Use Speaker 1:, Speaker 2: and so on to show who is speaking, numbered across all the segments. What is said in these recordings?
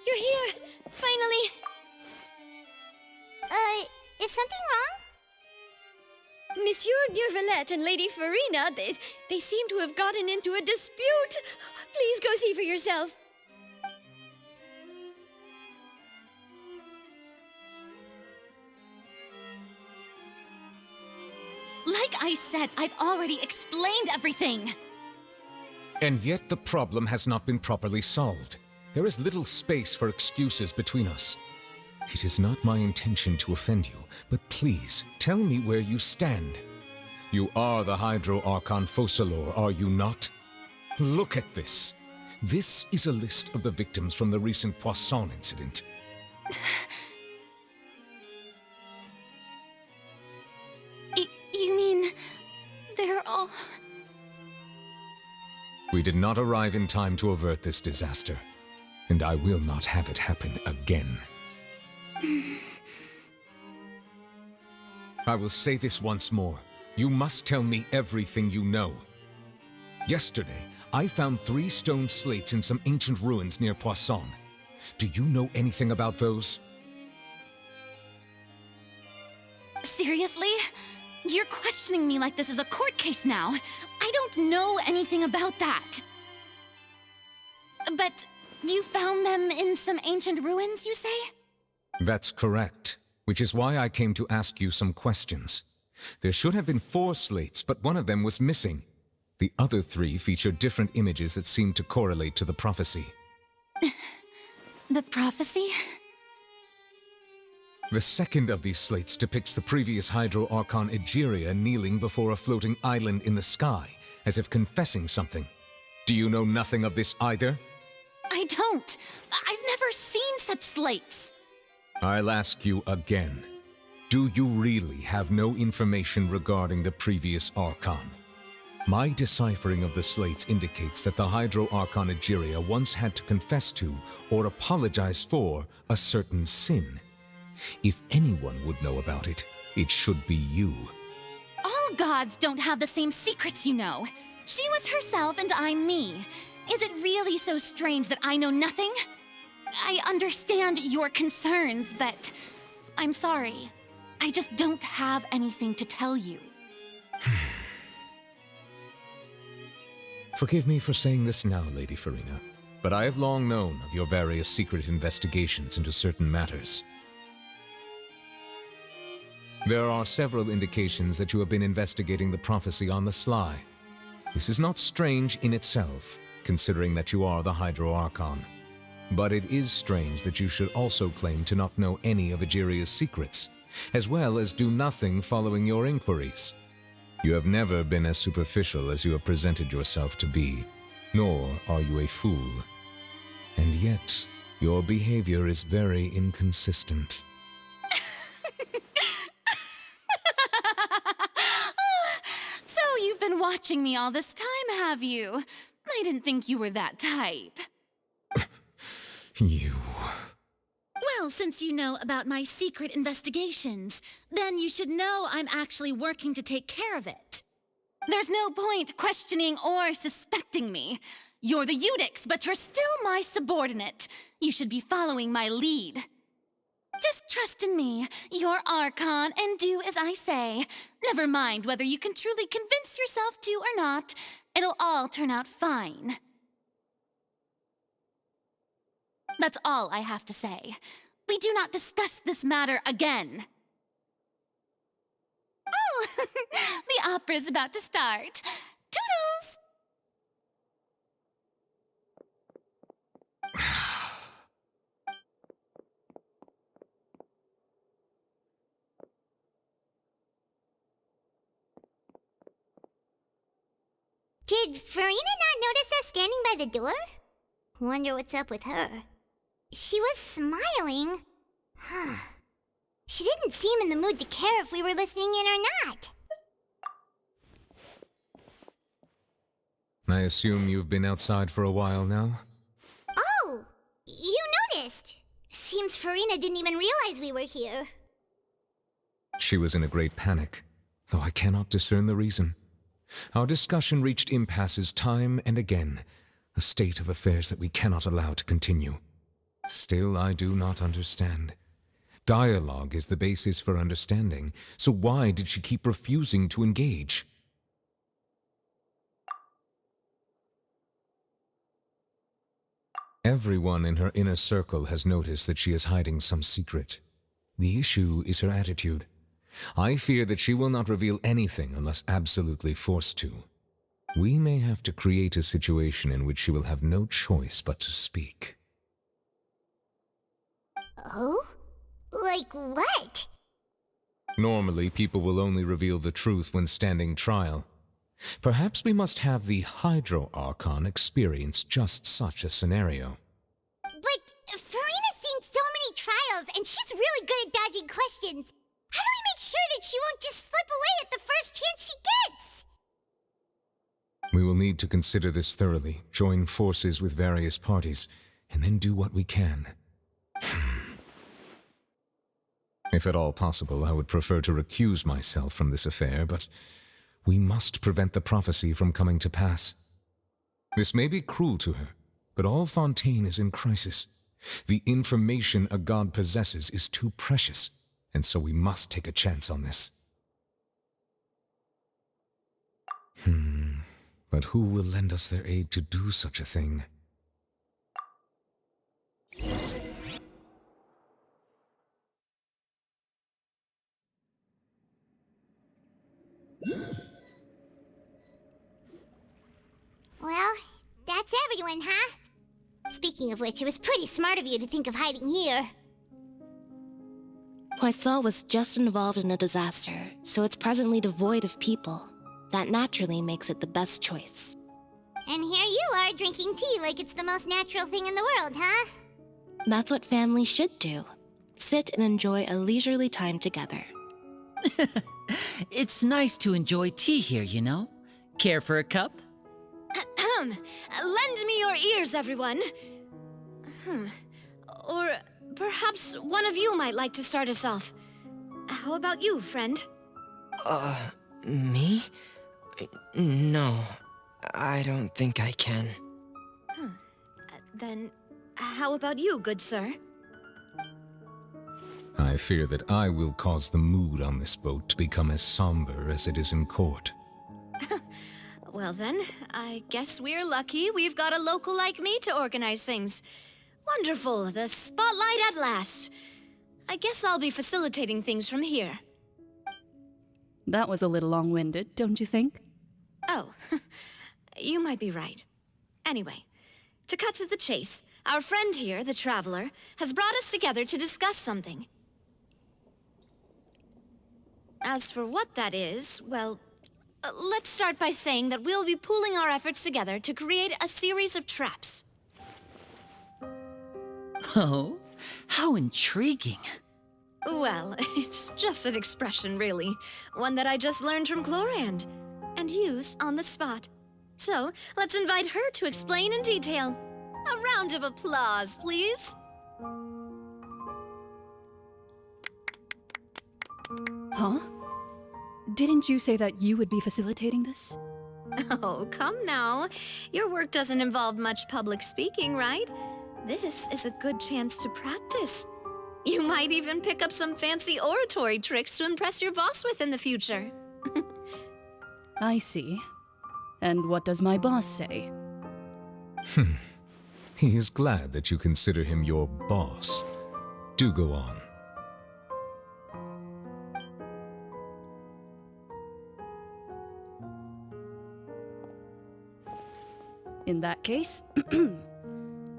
Speaker 1: You're here! Finally!
Speaker 2: Is something wrong?
Speaker 1: Monsieur Neurvalette and Lady Farina, they seem to have gotten into a dispute. Please go see for yourself.
Speaker 3: Like I said, I've already explained everything.
Speaker 4: And yet the problem has not been properly solved. There is little space for excuses between us. It is not my intention to offend you, but please, tell me where you stand. You are the Hydro Archon Focalor, are you not? Look at this. This is a list of the victims from the recent Poisson incident.
Speaker 3: You mean... they're all...
Speaker 4: We did not arrive in time to avert this disaster, and I will not have it happen again. I will say this once more. You must tell me everything you know. Yesterday, I found 3 stone slates in some ancient ruins near Poisson. Do you know anything about those?
Speaker 3: Seriously? You're questioning me like this is a court case now. I don't know anything about that. But you found them in some ancient ruins, you say?
Speaker 4: That's correct, which is why I came to ask you some questions. There should have been 4 slates, but one of them was missing. The other 3 feature different images that seem to correlate to the prophecy.
Speaker 3: The prophecy?
Speaker 4: The second of these slates depicts the previous Hydro Archon Egeria kneeling before a floating island in the sky, as if confessing something. Do you know nothing of this either?
Speaker 3: I don't. I've never seen such slates.
Speaker 4: I'll ask you again. Do you really have no information regarding the previous Archon? My deciphering of the slates indicates that the Hydro Archon Egeria once had to confess to, or apologize for, a certain sin. If anyone would know about it, it should be you.
Speaker 3: All gods don't have the same secrets, you know. She was herself and I'm me. Is it really so strange that I know nothing? I understand your concerns, but I'm sorry. I just don't have anything to tell you.
Speaker 4: Forgive me for saying this now, Lady Farina, but I have long known of your various secret investigations into certain matters. There are several indications that you have been investigating the prophecy on the sly. This is not strange in itself, considering that you are the Hydro Archon. But it is strange that you should also claim to not know any of Egeria's secrets, as well as do nothing following your inquiries. You have never been as superficial as you have presented yourself to be, nor are you a fool. And yet, your behavior is very inconsistent.
Speaker 3: So you've been watching me all this time, have you? I didn't think you were that type.
Speaker 4: You...
Speaker 3: Well, since you know about my secret investigations, then you should know I'm actually working to take care of it. There's no point questioning or suspecting me. You're the Eudix, but you're still my subordinate. You should be following my lead. Just trust in me, your Archon, and do as I say. Never mind whether you can truly convince yourself to or not. It'll all turn out fine. That's all I have to say. We do not discuss this matter again. Oh, the opera's about to start. Toodles!
Speaker 2: Did Farina not notice us standing by the door? Wonder what's up with her. She was smiling. She didn't seem in the mood to care if we were listening in or not.
Speaker 4: I assume you've been outside for a while now?
Speaker 2: Oh, you noticed. Seems Farina didn't even realize we were here.
Speaker 4: She was in a great panic, though I cannot discern the reason. Our discussion reached impasses time and again, a state of affairs that we cannot allow to continue. Still, I do not understand. Dialogue is the basis for understanding, so why did she keep refusing to engage? Everyone in her inner circle has noticed that she is hiding some secret. The issue is her attitude. I fear that she will not reveal anything unless absolutely forced to. We may have to create a situation in which she will have no choice but to speak.
Speaker 2: Oh? Like what?
Speaker 4: Normally, people will only reveal the truth when standing trial. Perhaps we must have the Hydro Archon experience just such a scenario.
Speaker 2: But Farina's seen so many trials, and she's really good at dodging questions. How do we make sure that she won't just slip away at the first chance she gets?
Speaker 4: We will need to consider this thoroughly, join forces with various parties, and then do what we can. If at all possible, I would prefer to recuse myself from this affair, but we must prevent the prophecy from coming to pass. This may be cruel to her, but all Fontaine is in crisis. The information a god possesses is too precious, and so we must take a chance on this. But who will lend us their aid to do such a thing?
Speaker 2: Well, that's everyone, huh? Speaking of which, it was pretty smart of you to think of hiding here.
Speaker 5: Poisson was just involved in a disaster, so it's presently devoid of people. That naturally makes it the best choice.
Speaker 2: And here you are drinking tea like it's the most natural thing in the world, huh?
Speaker 5: That's what families should do. Sit and enjoy a leisurely time together.
Speaker 6: It's nice to enjoy tea here, you know? Care for a cup?
Speaker 1: Lend me your ears, everyone. Or perhaps one of you might like to start us off. How about you, friend?
Speaker 7: Me? No, I don't think I can.
Speaker 1: Then how about you, good sir?
Speaker 4: I fear that I will cause the mood on this boat to become as somber as it is in court.
Speaker 1: Well then, I guess we're lucky we've got a local like me to organize things. Wonderful, the spotlight at last. I guess I'll be facilitating things from here.
Speaker 8: That was a little long-winded, don't you think?
Speaker 1: Oh, you might be right. Anyway, to cut to the chase, our friend here, the Traveler, has brought us together to discuss something. As for what that is, well, let's start by saying that we'll be pooling our efforts together to create a series of traps.
Speaker 6: Oh, how intriguing.
Speaker 1: Well, it's just an expression, really. One that I just learned from Chlorand, and used on the spot. So, let's invite her to explain in detail. A round of applause, please.
Speaker 8: Huh? Didn't you say that you would be facilitating this?
Speaker 1: Oh, come now. Your work doesn't involve much public speaking, right? This is a good chance to practice. You might even pick up some fancy oratory tricks to impress your boss with in the future.
Speaker 8: I see. And what does my boss say?
Speaker 4: He is glad that you consider him your boss. Do go on.
Speaker 8: In that case,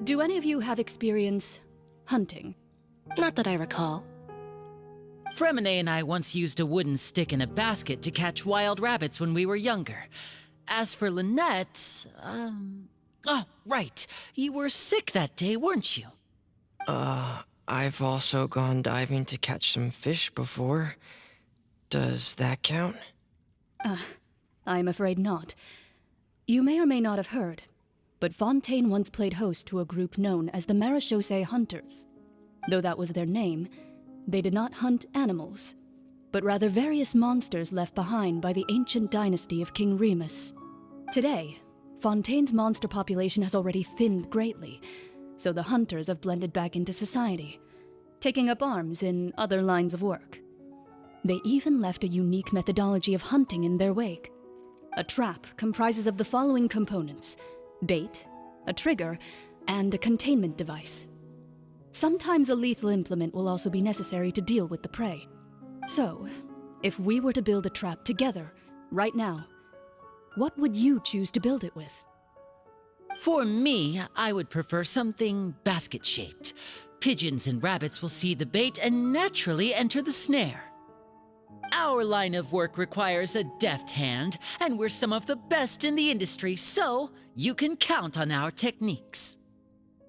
Speaker 8: do any of you have experience hunting?
Speaker 5: Not that I recall.
Speaker 6: Fremine and I once used a wooden stick in a basket to catch wild rabbits when we were younger. As for Lynette, oh, right. You were sick that day, weren't you?
Speaker 7: I've also gone diving to catch some fish before. Does that count?
Speaker 8: I'm afraid not. You may or may not have heard, but Fontaine once played host to a group known as the Marechaussee Hunters. Though that was their name, they did not hunt animals, but rather various monsters left behind by the ancient dynasty of King Remus. Today, Fontaine's monster population has already thinned greatly, so the hunters have blended back into society, taking up arms in other lines of work. They even left a unique methodology of hunting in their wake. A trap comprises of the following components: bait, a trigger, and a containment device. Sometimes a lethal implement will also be necessary to deal with the prey. So, if we were to build a trap together, right now, what would you choose to build it with?
Speaker 6: For me, I would prefer something basket-shaped. Pigeons and rabbits will see the bait and naturally enter the snare. Our line of work requires a deft hand, and we're some of the best in the industry, so you can count on our techniques.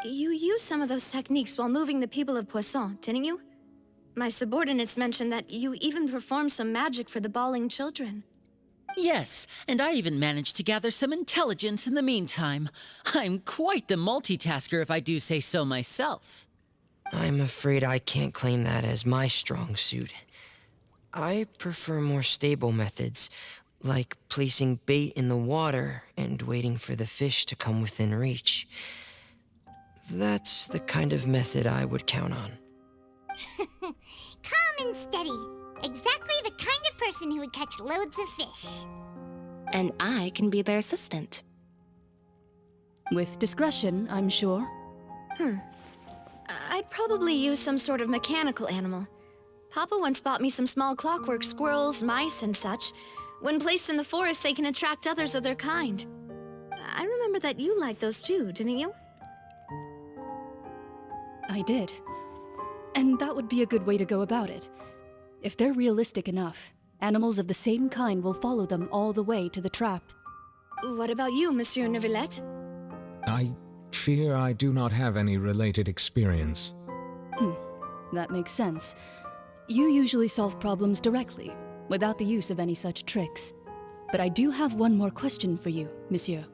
Speaker 1: You used some of those techniques while moving the people of Poisson, didn't you? My subordinates mentioned that you even performed some magic for the bawling children.
Speaker 6: Yes, and I even managed to gather some intelligence in the meantime. I'm quite the multitasker if I do say so myself.
Speaker 7: I'm afraid I can't claim that as my strong suit. I prefer more stable methods, like placing bait in the water and waiting for the fish to come within reach. That's the kind of method I would count on.
Speaker 2: Calm and steady. Exactly the kind of person who would catch loads of fish.
Speaker 5: And I can be their assistant.
Speaker 8: With discretion, I'm sure.
Speaker 1: I'd probably use some sort of mechanical animal. Papa once bought me some small clockwork squirrels, mice, and such. When placed in the forest, they can attract others of their kind. I remember that you liked those too, didn't you?
Speaker 8: I did. And that would be a good way to go about it. If they're realistic enough, animals of the same kind will follow them all the way to the trap.
Speaker 1: What about you, Monsieur Neuvillette?
Speaker 4: I fear I do not have any related experience.
Speaker 8: That makes sense. You usually solve problems directly, without the use of any such tricks. But I do have one more question for you, Monsieur.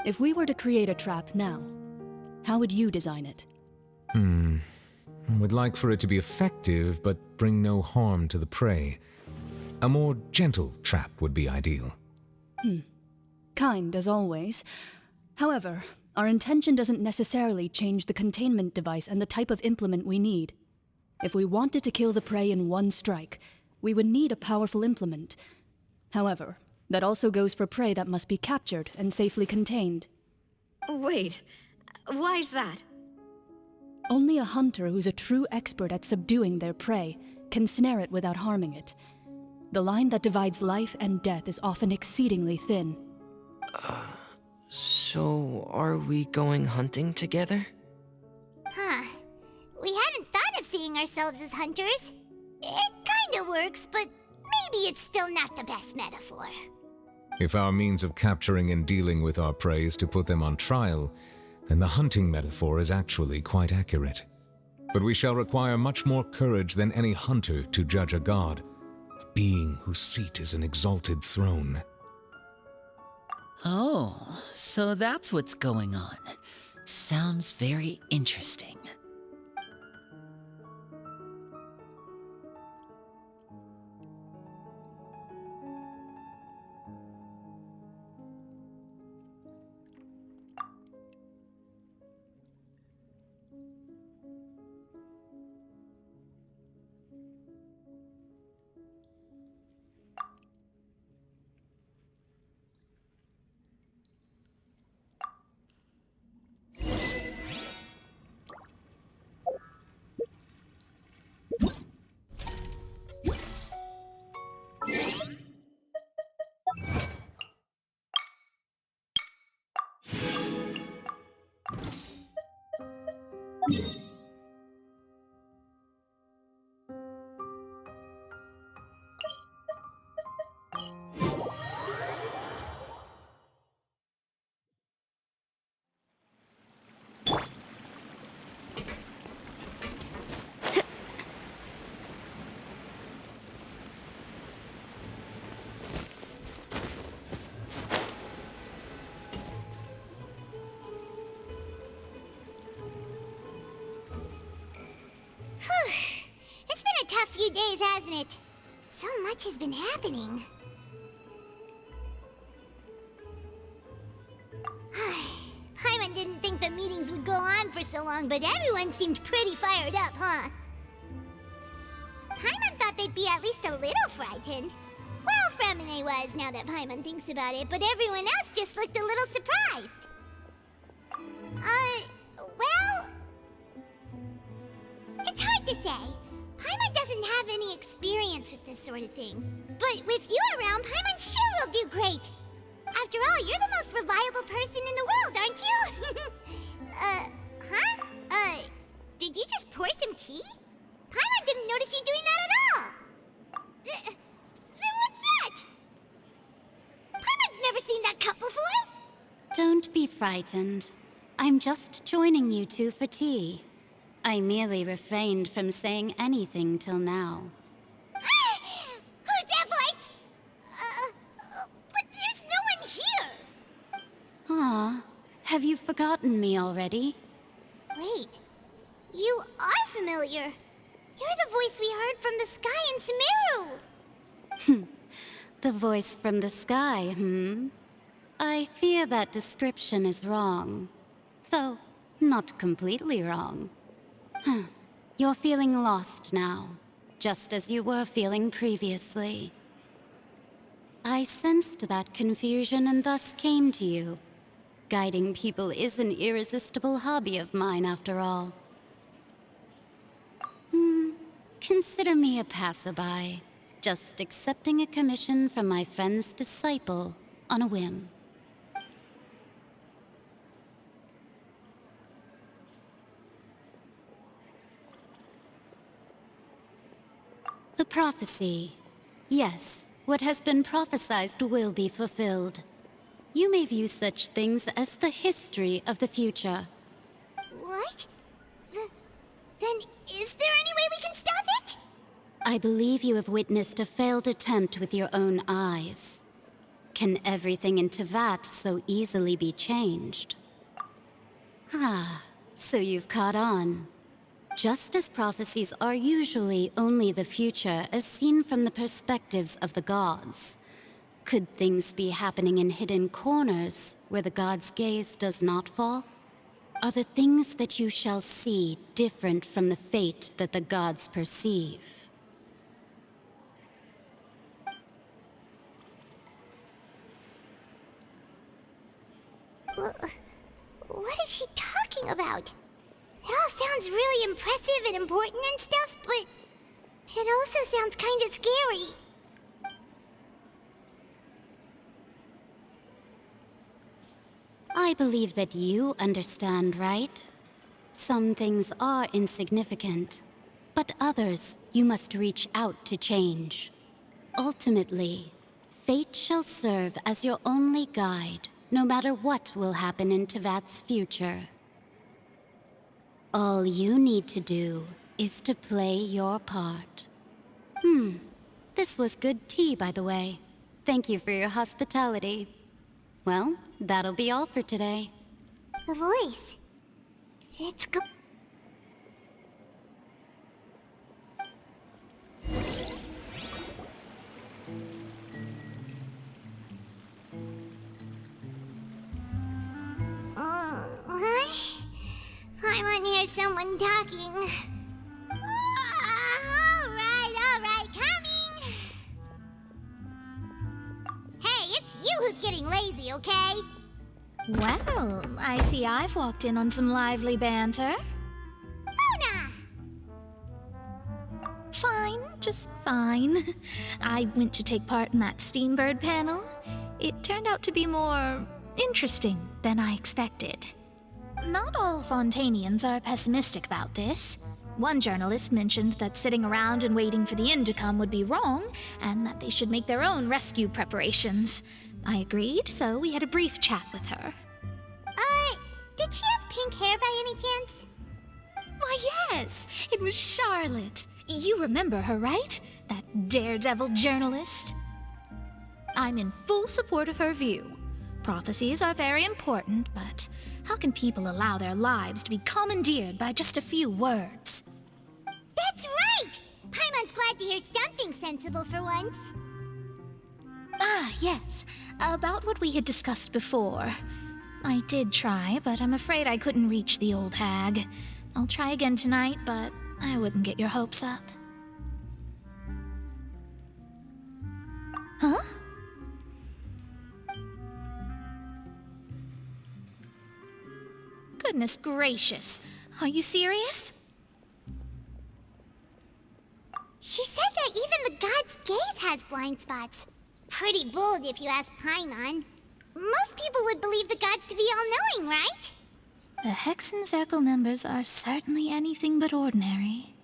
Speaker 8: If we were to create a trap now, how would you design it?
Speaker 4: I would like for it to be effective, but bring no harm to the prey. A more gentle trap would be ideal.
Speaker 8: Kind, as always. However, our intention doesn't necessarily change the containment device and the type of implement we need. If we wanted to kill the prey in one strike, we would need a powerful implement. However, that also goes for prey that must be captured and safely contained.
Speaker 1: Wait, why's that?
Speaker 8: Only a hunter who's a true expert at subduing their prey can snare it without harming it. The line that divides life and death is often exceedingly thin.
Speaker 7: So are we going hunting together?
Speaker 2: We hadn't thought of seeing ourselves as hunters. It kinda works, but maybe it's still not the best metaphor.
Speaker 4: If our means of capturing and dealing with our prey is to put them on trial, then the hunting metaphor is actually quite accurate. But we shall require much more courage than any hunter to judge a god, a being whose seat is an exalted throne.
Speaker 6: Oh, so that's what's going on. Sounds very interesting.
Speaker 2: It's been a tough few days, hasn't it? So much has been happening. Paimon didn't think the meetings would on for so long, but everyone seemed pretty fired up, huh? Paimon thought they'd be at least a little frightened. Well, Fremine was, now that Paimon thinks about it, but everyone else just looked a little surprised. Well... It's hard to say. Paimon doesn't have any experience with this sort of thing. But with you around, Paimon sure will do great. After all, you're the most reliable person in the world, aren't you? Did you just pour some tea? Paimon didn't notice you doing that at all. Then what's that? Paimon's never seen that cup before.
Speaker 3: Don't be frightened. I'm just joining you two for tea. I merely refrained from saying anything till now.
Speaker 2: Who's that voice? But there's no one here.
Speaker 3: Aw, have you forgotten me already?
Speaker 2: Wait, you are familiar. You're the voice we heard from the sky in Semerых.
Speaker 3: The voice from the sky, I fear that description is wrong. Though, not completely wrong. You're feeling lost now, just as you were feeling previously. I sensed that confusion and thus came to you. Guiding people is an irresistible hobby of mine, after all. Consider me a passerby, just accepting a commission from my friend's disciple on a whim. The prophecy. Yes, what has been prophesied will be fulfilled. You may view such things as the history of the future.
Speaker 2: What? Then is there any way we can stop it?
Speaker 3: I believe you have witnessed a failed attempt with your own eyes. Can everything in Teyvat so easily be changed? Ah, so you've caught on. Just as prophecies are usually only the future as seen from the perspectives of the gods, could things be happening in hidden corners where the gods' gaze does not fall? Are the things that you shall see different from the fate that the gods perceive?
Speaker 2: What is she talking about? It all sounds really impressive and important and stuff, but it also sounds kind of scary.
Speaker 3: I believe that you understand, right? Some things are insignificant, but others you must reach out to change. Ultimately, fate shall serve as your only guide, no matter what will happen in Teyvat's future. All you need to do is to play your part. This was good tea, by the way. Thank you for your hospitality. Well, that'll be all for today.
Speaker 2: The voice. It's go- I want to hear someone talking. All right, coming. Hey, it's you who's getting lazy, okay?
Speaker 1: Well, I see I've walked in on some lively banter.
Speaker 2: Mona!
Speaker 1: Fine, just fine. I went to take part in that Steambird panel. It turned out to be more interesting than I expected. Not all Fontanians are pessimistic about this. One journalist mentioned that sitting around and waiting for the end to come would be wrong, and that they should make their own rescue preparations. I agreed, so we had a brief chat with her.
Speaker 2: Did she have pink hair by any chance?
Speaker 1: Why, yes, it was Charlotte. You remember her, right? That daredevil journalist? I'm in full support of her view. Prophecies are very important, but how can people allow their lives to be commandeered by just a few words?
Speaker 2: That's right! Paimon's glad to hear something sensible for once.
Speaker 1: Ah, yes. About what we had discussed before.
Speaker 9: I did try, but I'm afraid I couldn't reach the old hag. I'll try again tonight, but I wouldn't get your hopes up. Huh? Goodness gracious. Are you serious?
Speaker 2: She said that even the god's gaze has blind spots. Pretty bold if you ask Paimon. Most people would believe the gods to be all-knowing, right?
Speaker 9: The Hexen Circle members are certainly anything but ordinary.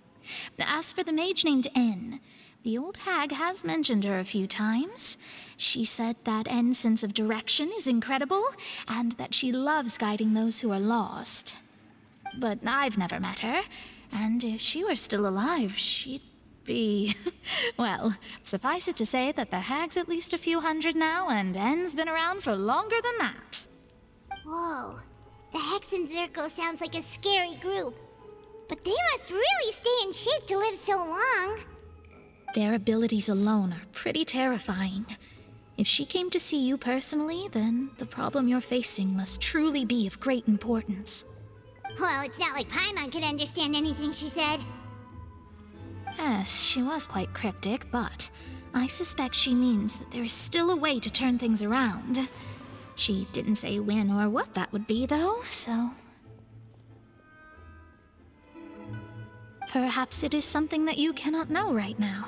Speaker 9: As for the mage named N, the old hag has mentioned her a few times. She said that N's sense of direction is incredible, and that she loves guiding those who are lost. But I've never met her, and if she were still alive, she'd be... Well, suffice it to say that the hag's at least a few hundred now, and N's been around for longer than that.
Speaker 2: Whoa. The Hexen Circle sounds like a scary group. But they must really stay in shape to live so long.
Speaker 9: Their abilities alone are pretty terrifying. If she came to see you personally, then the problem you're facing must truly be of great importance.
Speaker 2: Well, it's not like Paimon could understand anything she said.
Speaker 9: Yes, she was quite cryptic, but I suspect she means that there is still a way to turn things around. She didn't say when or what that would be, though, so... Perhaps it is something that you cannot know right now.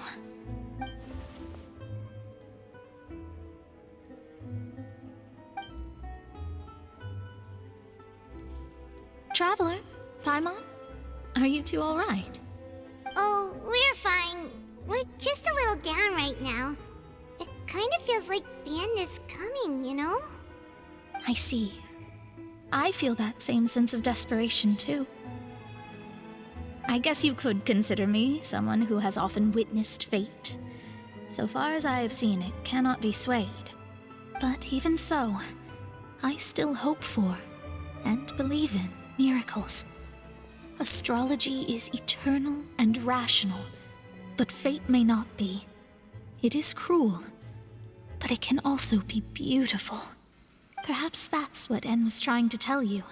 Speaker 9: Traveler, Paimon, are you two all right?
Speaker 2: Oh, we're fine. We're just a little down right now. It kind of feels like the end is coming, you know?
Speaker 9: I see. I feel that same sense of desperation, too. I guess you could consider me someone who has often witnessed fate. So far as I have seen, it cannot be swayed. But even so, I still hope for and believe in miracles. Astrology is eternal and rational, but fate may not be. It is cruel, but it can also be beautiful. Perhaps that's what N was trying to tell you.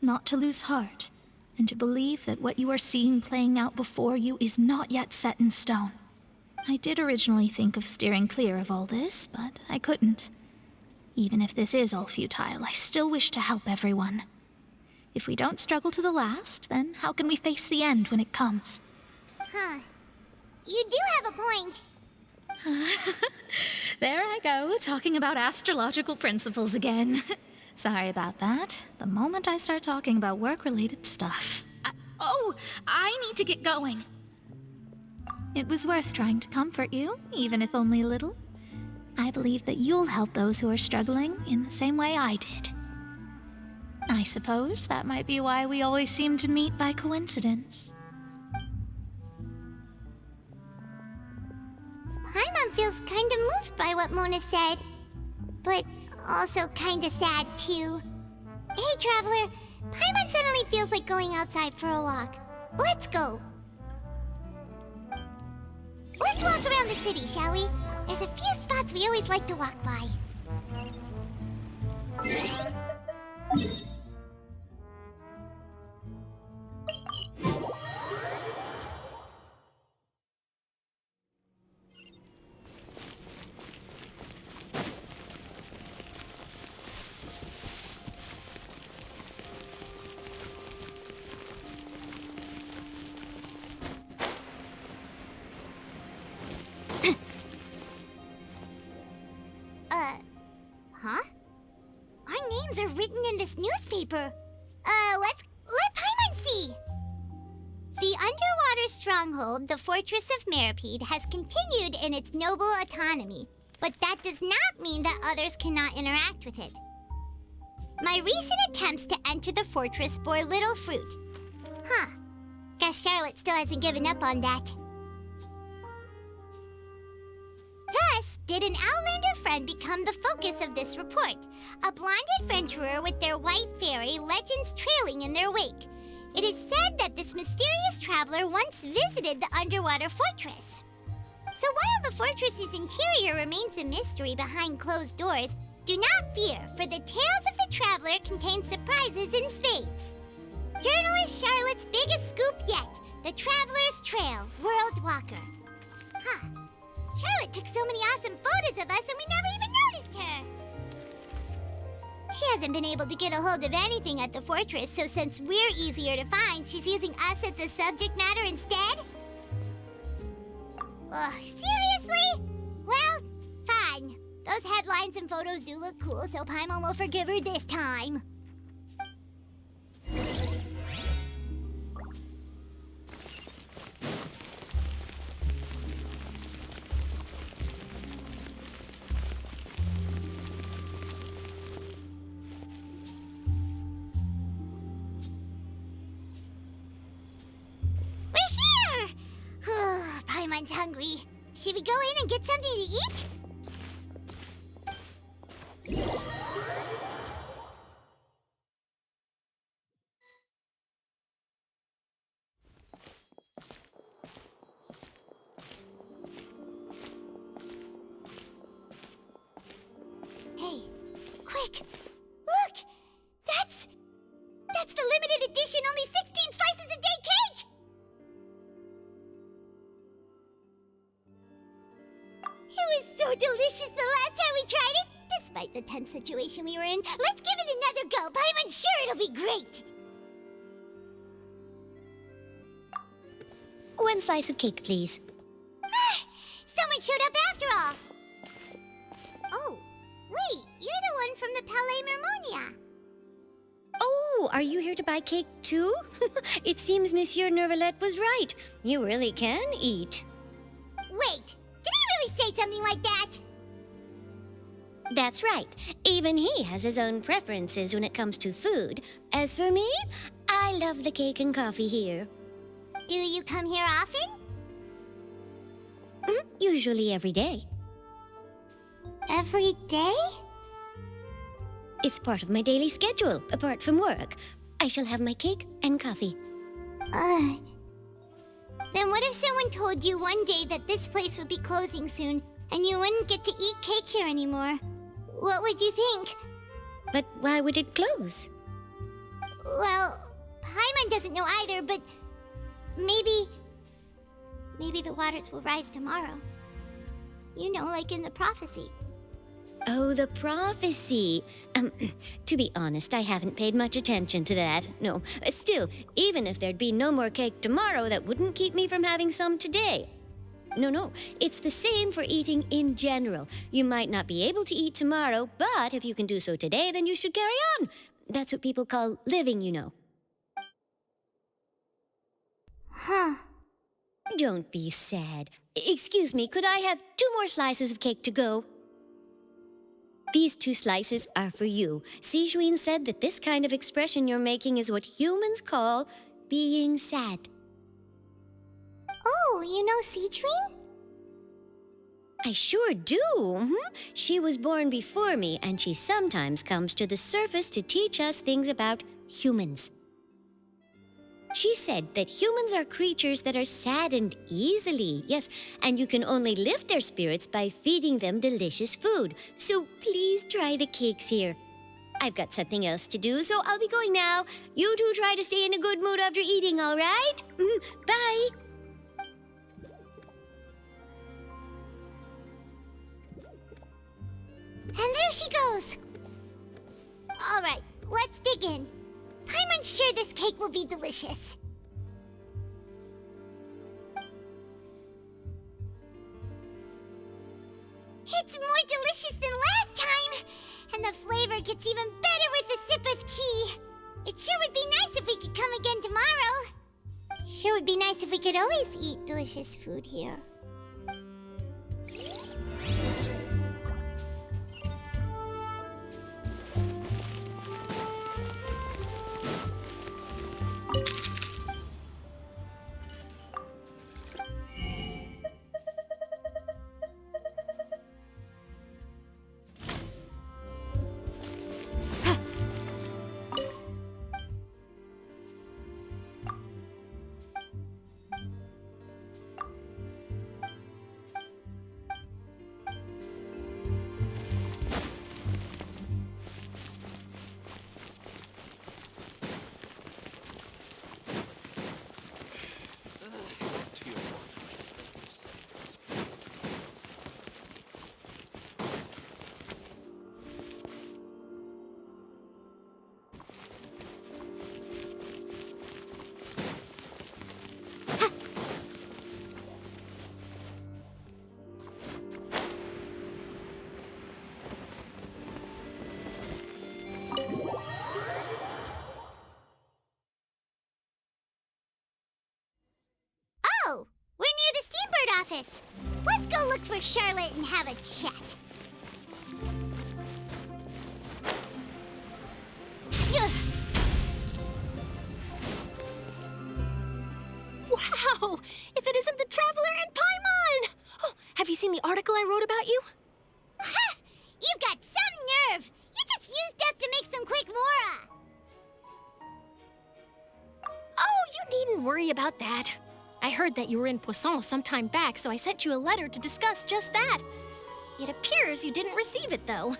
Speaker 9: Not to lose heart, and to believe that what you are seeing playing out before you is not yet set in stone. I did originally think of steering clear of all this, but I couldn't. Even if this is all futile, I still wish to help everyone. If we don't struggle to the last, then how can we face the end when it comes?
Speaker 2: Huh. You do have a point.
Speaker 9: There I go, talking about astrological principles again. Sorry about that. The moment I start talking about work-related stuff... I need to get going. It was worth trying to comfort you, even if only a little. I believe that you'll help those who are struggling in the same way I did. I suppose that might be why we always seem to meet by coincidence.
Speaker 2: Paimon feels kind of moved by what Mona said. But also kind of sad, too. Hey, Traveler. Paimon suddenly feels like going outside for a walk. Let's go. Let's walk around the city, shall we? There's a few spots we always like to walk by. Huh? Our names are written in this newspaper. Let Paimon see. The underwater stronghold, the Fortress of Meripede, has continued in its noble autonomy, but that does not mean that others cannot interact with it. My recent attempts to enter the fortress bore little fruit. Huh. Guess Charlotte still hasn't given up on that. Thus, did an Outlander friend become the focus of this report, a blonde adventurer with their white fairy, legends trailing in their wake. It is said that this mysterious traveler once visited the underwater fortress. So while the fortress's interior remains a mystery behind closed doors, do not fear, for the tales of the traveler contains surprises in spades. Journalist Charlotte's biggest scoop yet, the Traveler's Trail, World Walker. Huh. Charlotte took so many awesome photos of us and we never even noticed her. She hasn't been able to get a hold of anything at the fortress, so since we're easier to find, she's using us as the subject matter instead? Ugh, seriously? Well, fine. Those headlines and photos do look cool, so Paimon will forgive her this time. Paimon's hungry. Should we go in and get something to eat? Hey, quick! Look! That's the limited edition, only 16 slices a day cake! It was so delicious the last time we tried it! Despite the tense situation we were in, let's give it another go! I'm sure it'll be great!
Speaker 10: One slice of cake, please.
Speaker 2: Someone showed up after all! Oh, wait, you're the one from the Palais Mermonia.
Speaker 10: Oh, are you here to buy cake too? It seems Monsieur Nervalette was right. You really can eat.
Speaker 2: Wait, did he really say something like that?
Speaker 10: That's right. Even he has his own preferences when it comes to food. As for me, I love the cake and coffee here.
Speaker 2: Do you come here often?
Speaker 10: Usually every day.
Speaker 2: Every day?
Speaker 10: It's part of my daily schedule, apart from work. I shall have my cake and coffee.
Speaker 2: Then what if someone told you one day that this place would be closing soon, and you wouldn't get to eat cake here anymore? What would you think?
Speaker 10: But why would it close?
Speaker 2: Well, Paimon doesn't know either, but maybe the waters will rise tomorrow. You know, like in the prophecy.
Speaker 10: Oh, the prophecy. To be honest, I haven't paid much attention to that. No, still, even if there'd be no more cake tomorrow, that wouldn't keep me from having some today. No, it's the same for eating in general. You might not be able to eat tomorrow, but if you can do so today, then you should carry on. That's what people call living, you know.
Speaker 2: Huh.
Speaker 10: Don't be sad. Excuse me, could I have 2 more slices of cake to go? These 2 slices are for you. Sijuin said that this kind of expression you're making is what humans call being sad.
Speaker 2: Oh, you know Sijuin?
Speaker 10: I sure do. She was born before me, and she sometimes comes to the surface to teach us things about humans. She said that humans are creatures that are saddened easily, yes, and you can only lift their spirits by feeding them delicious food. So please try the cakes here. I've got something else to do, so I'll be going now. You two try to stay in a good mood after eating, all right? Bye.
Speaker 2: And there she goes. All right, let's dig in. Paimon's sure this cake will be delicious. It's more delicious than last time! And the flavor gets even better with a sip of tea. It sure would be nice if we could come again tomorrow. Sure would be nice if we could always eat delicious food here. office. Let's go look for Charlotte and have a chat.
Speaker 11: Wow! If it isn't the Traveler and Paimon! Oh, have you seen the article I wrote about you?
Speaker 2: Ha! You've got some nerve! You just used us to make some quick mora!
Speaker 11: Oh, you needn't worry about that. I heard that you were in Poisson some time back, so I sent you a letter to discuss just that. It appears you didn't receive it, though.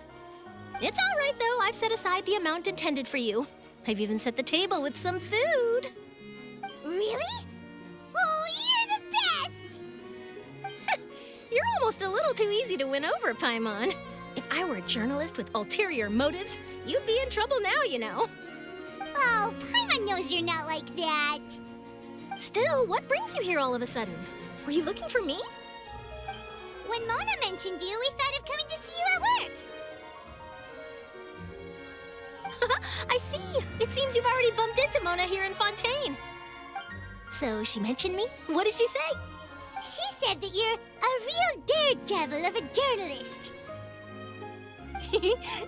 Speaker 11: It's all right, though. I've set aside the amount intended for you. I've even set the table with some food.
Speaker 2: Really? Oh, you're the best!
Speaker 11: You're almost a little too easy to win over, Paimon. If I were a journalist with ulterior motives, you'd be in trouble now, you know.
Speaker 2: Oh, Paimon knows you're not like that.
Speaker 11: Still, what brings you here all of a sudden? Were you looking for me?
Speaker 2: When Mona mentioned you, we thought of coming to see you at work.
Speaker 11: I see. It seems you've already bumped into Mona here in Fontaine. So she mentioned me? What did she say?
Speaker 2: She said that you're a real daredevil of a journalist.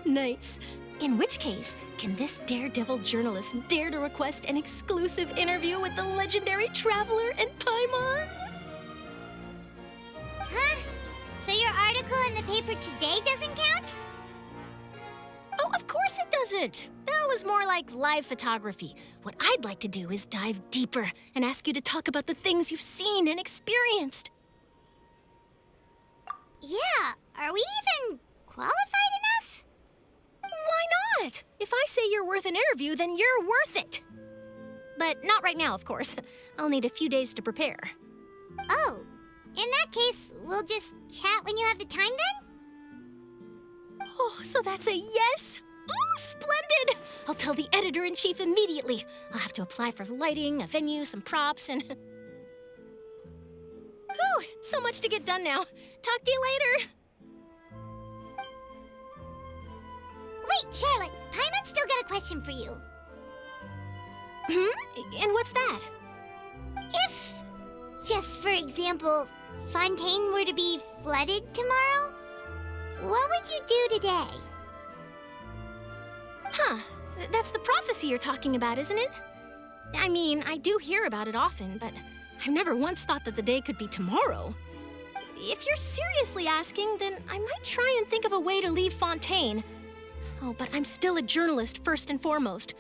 Speaker 11: Nice. In which case, can this daredevil journalist dare to request an exclusive interview with the legendary Traveler and Paimon?
Speaker 2: Huh? So your article in the paper today doesn't count?
Speaker 11: Oh, of course it doesn't. That was more like live photography. What I'd like to do is dive deeper and ask you to talk about the things you've seen and experienced.
Speaker 2: Yeah, are we even qualified enough?
Speaker 11: Why not? If I say you're worth an interview, then you're worth it. But not right now, of course. I'll need a few days to prepare.
Speaker 2: Oh, in that case, we'll just chat when you have the time then?
Speaker 11: Oh, so that's a yes? Ooh, splendid! I'll tell the editor-in-chief immediately. I'll have to apply for lighting, a venue, some props, and... Whew, so much to get done now. Talk to you later.
Speaker 2: Wait, Charlotte, Paimon's still got a question for you.
Speaker 11: And what's that?
Speaker 2: If, just for example, Fontaine were to be flooded tomorrow, what would you do today?
Speaker 11: Huh, that's the prophecy you're talking about, isn't it? I mean, I do hear about it often, but I've never once thought that the day could be tomorrow. If you're seriously asking, then I might try and think of a way to leave Fontaine. Oh, but I'm still a journalist first and foremost.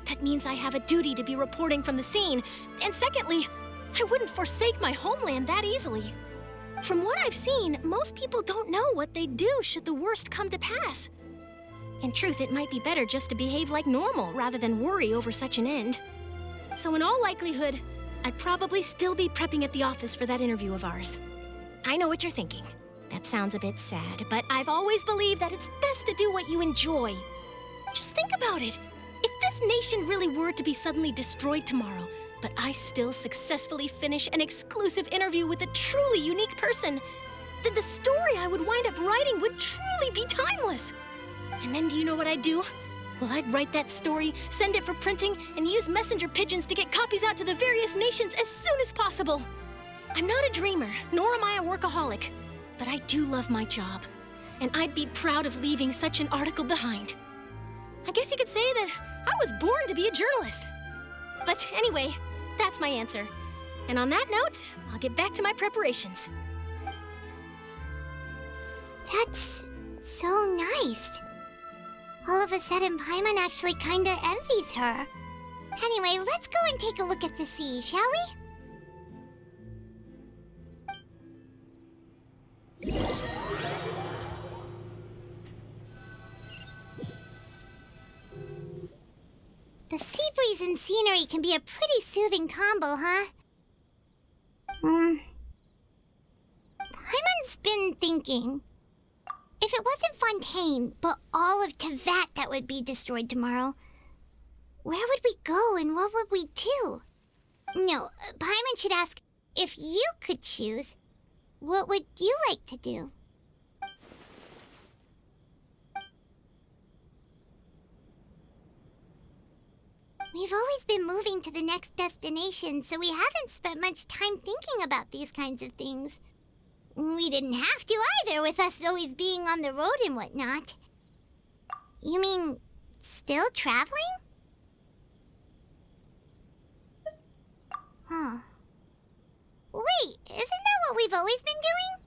Speaker 11: That means I have a duty to be reporting from the scene. And secondly, I wouldn't forsake my homeland that easily. From what I've seen, most people don't know what they'd do should the worst come to pass. In truth, it might be better just to behave like normal rather than worry over such an end. So in all likelihood, I'd probably still be prepping at the office for that interview of ours. I know what you're thinking. That sounds a bit sad, but I've always believed that it's best to do what you enjoy. Just think about it. If this nation really were to be suddenly destroyed tomorrow, but I still successfully finish an exclusive interview with a truly unique person, then the story I would wind up writing would truly be timeless. And then do you know what I'd do? Well, I'd write that story, send it for printing, and use messenger pigeons to get copies out to the various nations as soon as possible. I'm not a dreamer, nor am I a workaholic, but I do love my job, and I'd be proud of leaving such an article behind. I guess you could say that I was born to be a journalist. But anyway, that's my answer. And on that note, I'll get back to my preparations.
Speaker 2: That's so nice. All of a sudden, Paimon actually kinda envies her. Anyway, let's go and take a look at the sea, shall we? The sea breeze and scenery can be a pretty soothing combo, huh? Paimon's been thinking. If it wasn't Fontaine, but all of Teyvat that would be destroyed tomorrow, where would we go and what would we do? No, Paimon should ask, if you could choose, what would you like to do? We've always been moving to the next destination, so we haven't spent much time thinking about these kinds of things. We didn't have to either, with us always being on the road and whatnot. You mean, still traveling? Huh. Wait, isn't that what we've always been doing?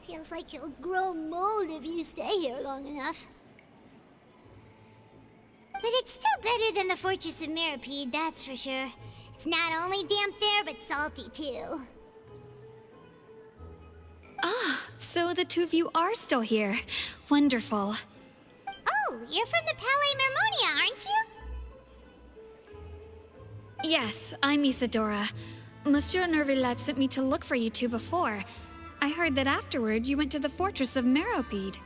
Speaker 2: Feels like you'll grow mold if you stay here long enough. But it's still better than the Fortress of Mirapede, that's for sure. It's not only damp there, but salty too.
Speaker 1: Ah, so the two of you are still here. Wonderful.
Speaker 2: Oh, you're from the Palais Mermonia, aren't you?
Speaker 1: Yes, I'm Isadora. Monsieur Nervillet sent me to look for you two before. I heard that afterward you went to the Fortress of Mirapede.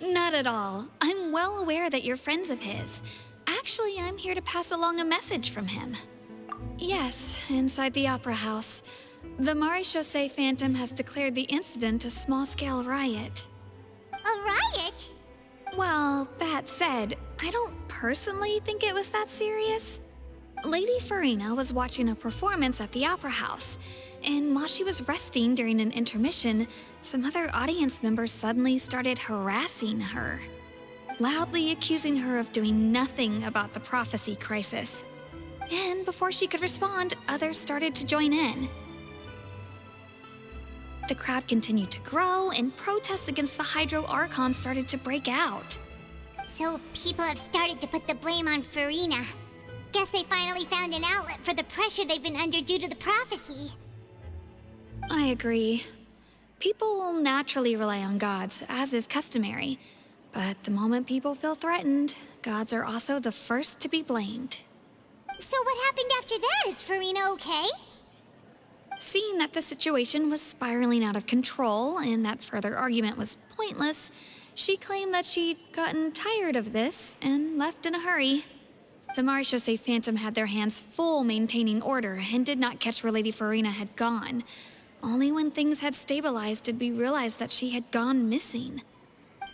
Speaker 1: Not at all. I'm well aware that you're friends of his. Actually, I'm here to pass along a message from him. Yes, inside the Opera House. The Maréchaussée Phantom has declared the incident a small-scale riot.
Speaker 2: A riot?
Speaker 1: Well, that said, I don't personally think it was that serious. Lady Farina was watching a performance at the Opera House, and while she was resting during an intermission, some other audience members suddenly started harassing her, loudly accusing her of doing nothing about the prophecy crisis. And before she could respond, others started to join in. The crowd continued to grow, and protests against the Hydro Archon started to break out.
Speaker 2: So people have started to put the blame on Farina. Guess they finally found an outlet for the pressure they've been under due to the prophecy.
Speaker 1: I agree. People will naturally rely on gods, as is customary. But the moment people feel threatened, gods are also the first to be blamed.
Speaker 2: So what happened after that? Is Farina okay?
Speaker 1: Seeing that the situation was spiraling out of control and that further argument was pointless, she claimed that she'd gotten tired of this and left in a hurry. The Maréchaussée Phantom had their hands full maintaining order and did not catch where Lady Farina had gone. Only when things had stabilized did we realize that she had gone missing.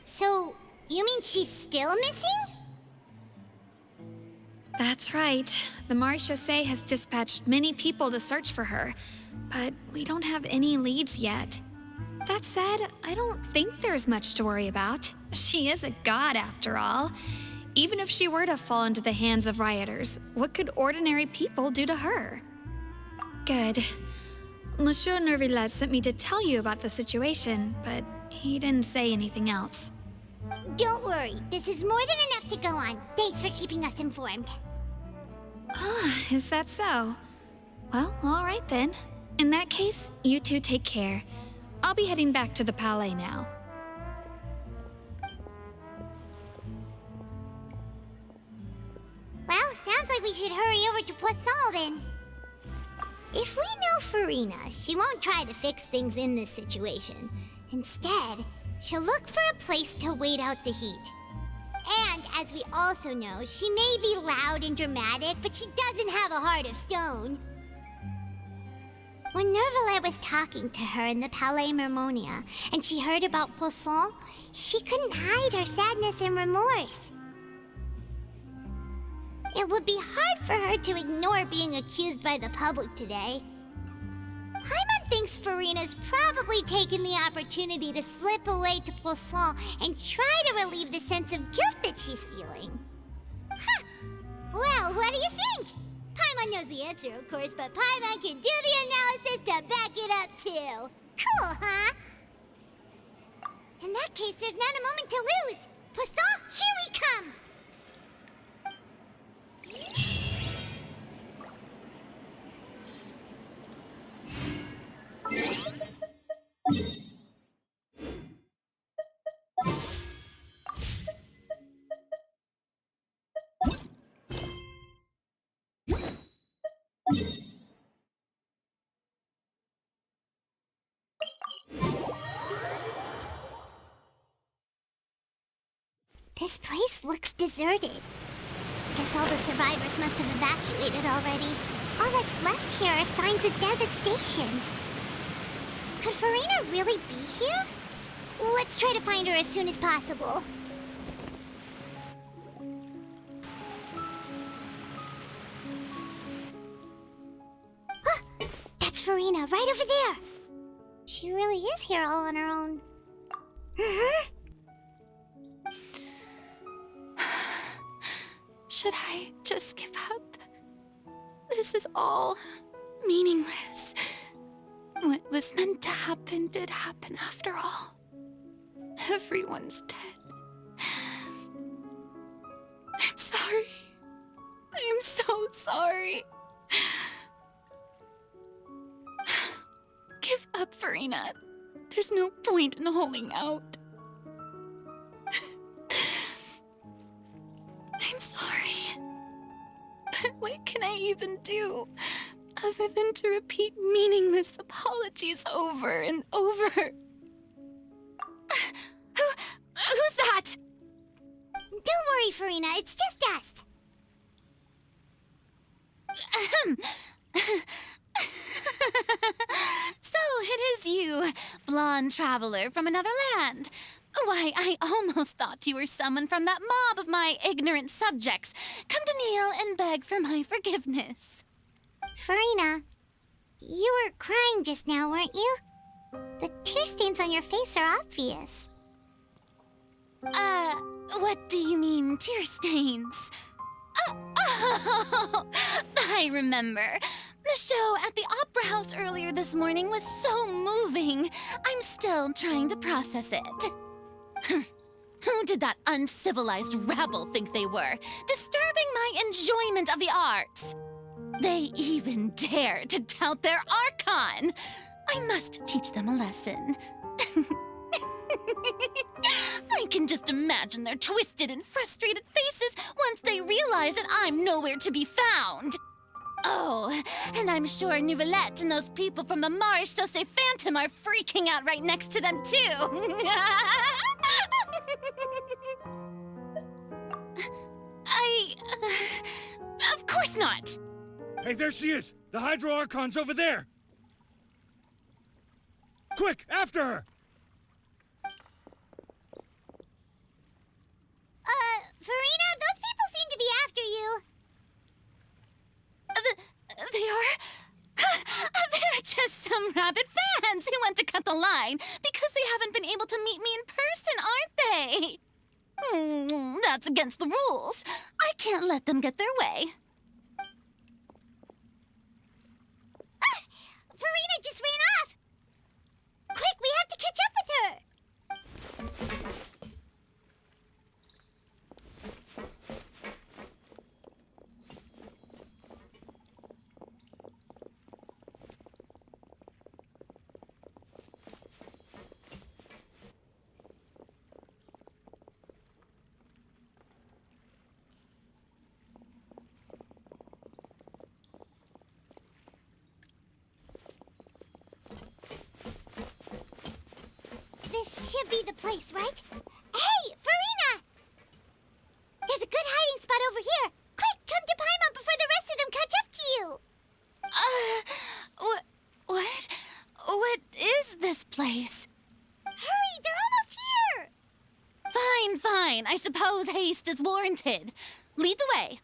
Speaker 2: So, you mean she's still missing?
Speaker 1: That's right. The Maréchaussée has dispatched many people to search for her, but we don't have any leads yet. That said, I don't think there's much to worry about. She is a god after all. Even if she were to fall into the hands of rioters, what could ordinary people do to her? Good. Monsieur Nervillet sent me to tell you about the situation, but he didn't say anything else.
Speaker 2: Don't worry, this is more than enough to go on. Thanks for keeping us informed.
Speaker 1: Ah, is that so? Well, all right then. In that case, you two take care. I'll be heading back to the Palais now.
Speaker 2: Well, sounds like we should hurry over to Poisson then. If we know Farina, she won't try to fix things in this situation. Instead, she'll look for a place to wait out the heat. And as we also know, she may be loud and dramatic, but she doesn't have a heart of stone. When Nervillet was talking to her in the Palais Mermonia, and she heard about Poisson, she couldn't hide her sadness and remorse. It would be hard for her to ignore being accused by the public today. Paimon thinks Farina's probably taken the opportunity to slip away to Poisson and try to relieve the sense of guilt that she's feeling. Huh! Well, what do you think? Paimon knows the answer, of course, but Paimon can do the analysis to back it up, too. Cool, huh? In that case, there's not a moment to lose. Poisson, here we come! This place looks deserted. Guess all the survivors must have evacuated already. All that's left here are signs of devastation. Could Farina really be here? Let's try to find her as soon as possible. That's Farina, right over there. She really is here all on her own.
Speaker 3: Should I just give up? This is all meaningless. What was meant to happen did happen after all. Everyone's dead. I'm sorry. I am so sorry. Give up, Farina. There's no point in holding out. I'm sorry. But what can I even do other than to repeat meaningless apologies over and over? Who's that?
Speaker 2: Don't worry, Farina. It's just us.
Speaker 3: So it is you, blonde traveler from another land. Why, I almost thought you were someone from that mob of my ignorant subjects, come to kneel and beg for my forgiveness.
Speaker 2: Farina, you were crying just now, weren't you? The tear stains on your face are obvious.
Speaker 3: What do you mean, tear stains? Oh, I remember. The show at the Opera House earlier this morning was so moving. I'm still trying to process it. Who did that uncivilized rabble think they were, disturbing my enjoyment of the arts? They even dare to tout their archon. I must teach them a lesson. I can just imagine their twisted and frustrated faces once they realize that I'm nowhere to be found. Oh, and I'm sure Nouvellette and those people from the Maréchaussée Phantom are freaking out right next to them, too. Of course not.
Speaker 12: Hey, there she is! The Hydro Archon's over there! Quick, after her!
Speaker 2: Farina, those people seem to be after you.
Speaker 3: They are? They're just some rabid fans who want to cut the line because they haven't been able to meet me in person, aren't they? That's against the rules. I can't let them get their way.
Speaker 2: Farina just ran off! Quick, we have to catch up with her! This should be the place, right? Hey, Farina! There's a good hiding spot over here. Quick, come to Paimon before the rest of them catch up to you.
Speaker 3: What is this place?
Speaker 2: Hurry, they're almost here.
Speaker 3: Fine. I suppose haste is warranted. Lead the way.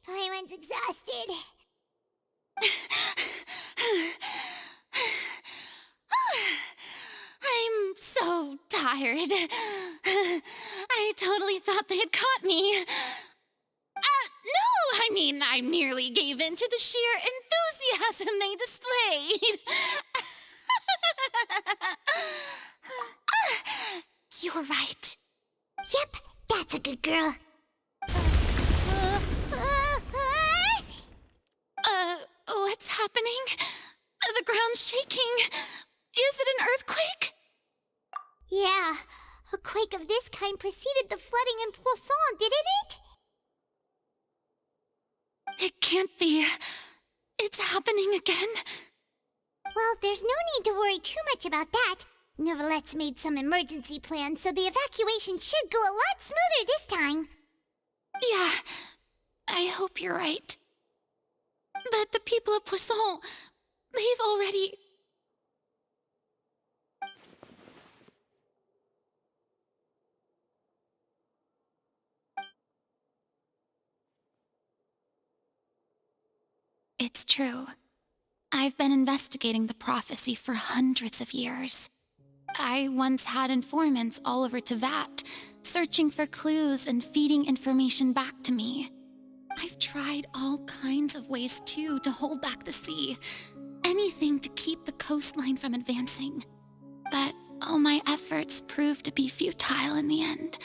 Speaker 2: Paimon's exhausted.
Speaker 3: I'm so tired. I totally thought they had caught me. No, I mean, I merely gave in to the sheer enthusiasm they displayed. You're right.
Speaker 2: Yep, that's a good girl.
Speaker 3: What's happening? The ground's shaking. Is it an earthquake?
Speaker 2: Yeah, a quake of this kind preceded the flooding in Poisson, didn't it?
Speaker 3: It can't be. It's happening again.
Speaker 2: Well, there's no need to worry too much about that. Novelette's made some emergency plans, so the evacuation should go a lot smoother this time.
Speaker 3: Yeah, I hope you're right. But the people of Poisson, they've already... It's true. I've been investigating the prophecy for hundreds of years. I once had informants all over Teyvat, searching for clues and feeding information back to me. I've tried all kinds of ways, too, to hold back the sea. Anything to keep the coastline from advancing. But all my efforts proved to be futile in the end.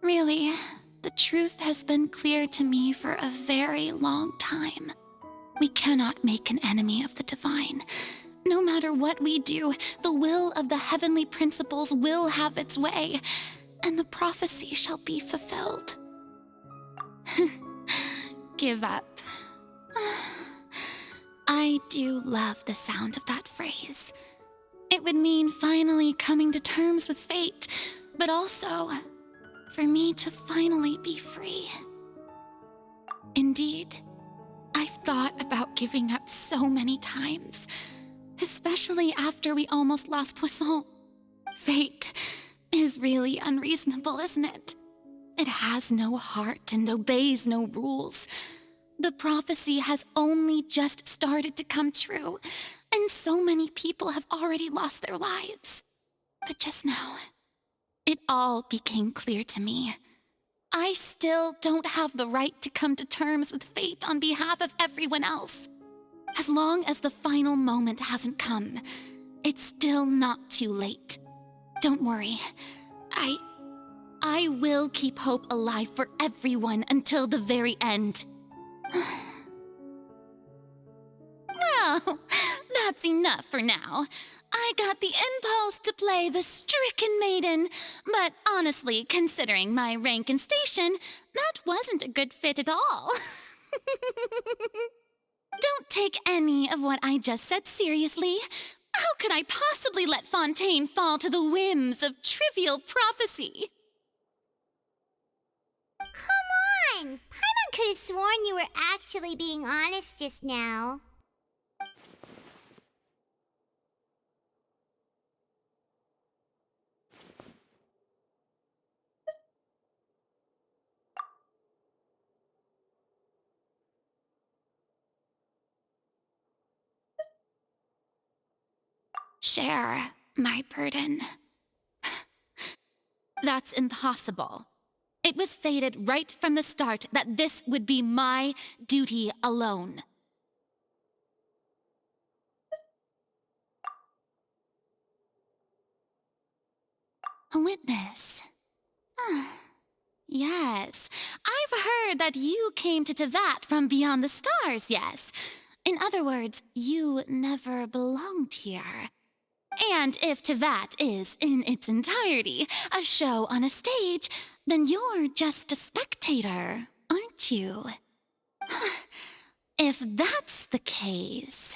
Speaker 3: Really, the truth has been clear to me for a very long time. We cannot make an enemy of the divine. No matter what we do, the will of the heavenly principles will have its way, and the prophecy shall be fulfilled. Give up. I do love the sound of that phrase. It would mean finally coming to terms with fate, but also for me to finally be free. Indeed, I've thought about giving up so many times, especially after we almost lost Poisson. Fate is really unreasonable, isn't it? It has no heart and obeys no rules. The prophecy has only just started to come true, and so many people have already lost their lives. But just now, it all became clear to me. I still don't have the right to come to terms with fate on behalf of everyone else. As long as the final moment hasn't come, it's still not too late. Don't worry. I will keep hope alive for everyone until the very end. Well, that's enough for now. I got the impulse to play the stricken maiden, but honestly, considering my rank and station, that wasn't a good fit at all. Don't take any of what I just said seriously. How could I possibly let Fontaine fall to the whims of trivial prophecy?
Speaker 2: Come on! Paimon could have sworn you were actually being honest just now.
Speaker 3: Share my burden. That's impossible. It was fated right from the start that this would be my duty alone. A witness. Yes, I've heard that you came to Teyvat from beyond the stars, yes. In other words, you never belonged here. And if Teyvat is, in its entirety, a show on a stage, then you're just a spectator, aren't you? If that's the case...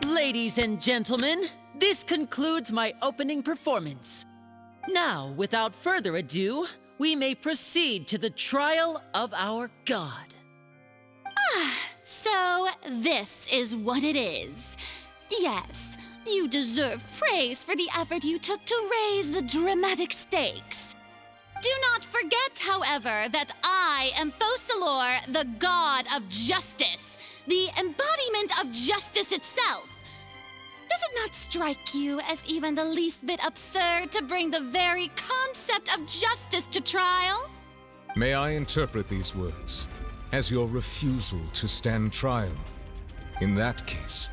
Speaker 6: Ladies and gentlemen, this concludes my opening performance. Now, without further ado, we may proceed to the trial of our god.
Speaker 3: So So, this is what it is. Yes, you deserve praise for the effort you took to raise the dramatic stakes. Do not forget, however, that I am Fosalor, the god of justice, the embodiment of justice itself. Does it not strike you as even the least bit absurd to bring the very concept of justice to trial?
Speaker 4: May I interpret these words as your refusal to stand trial? In that case,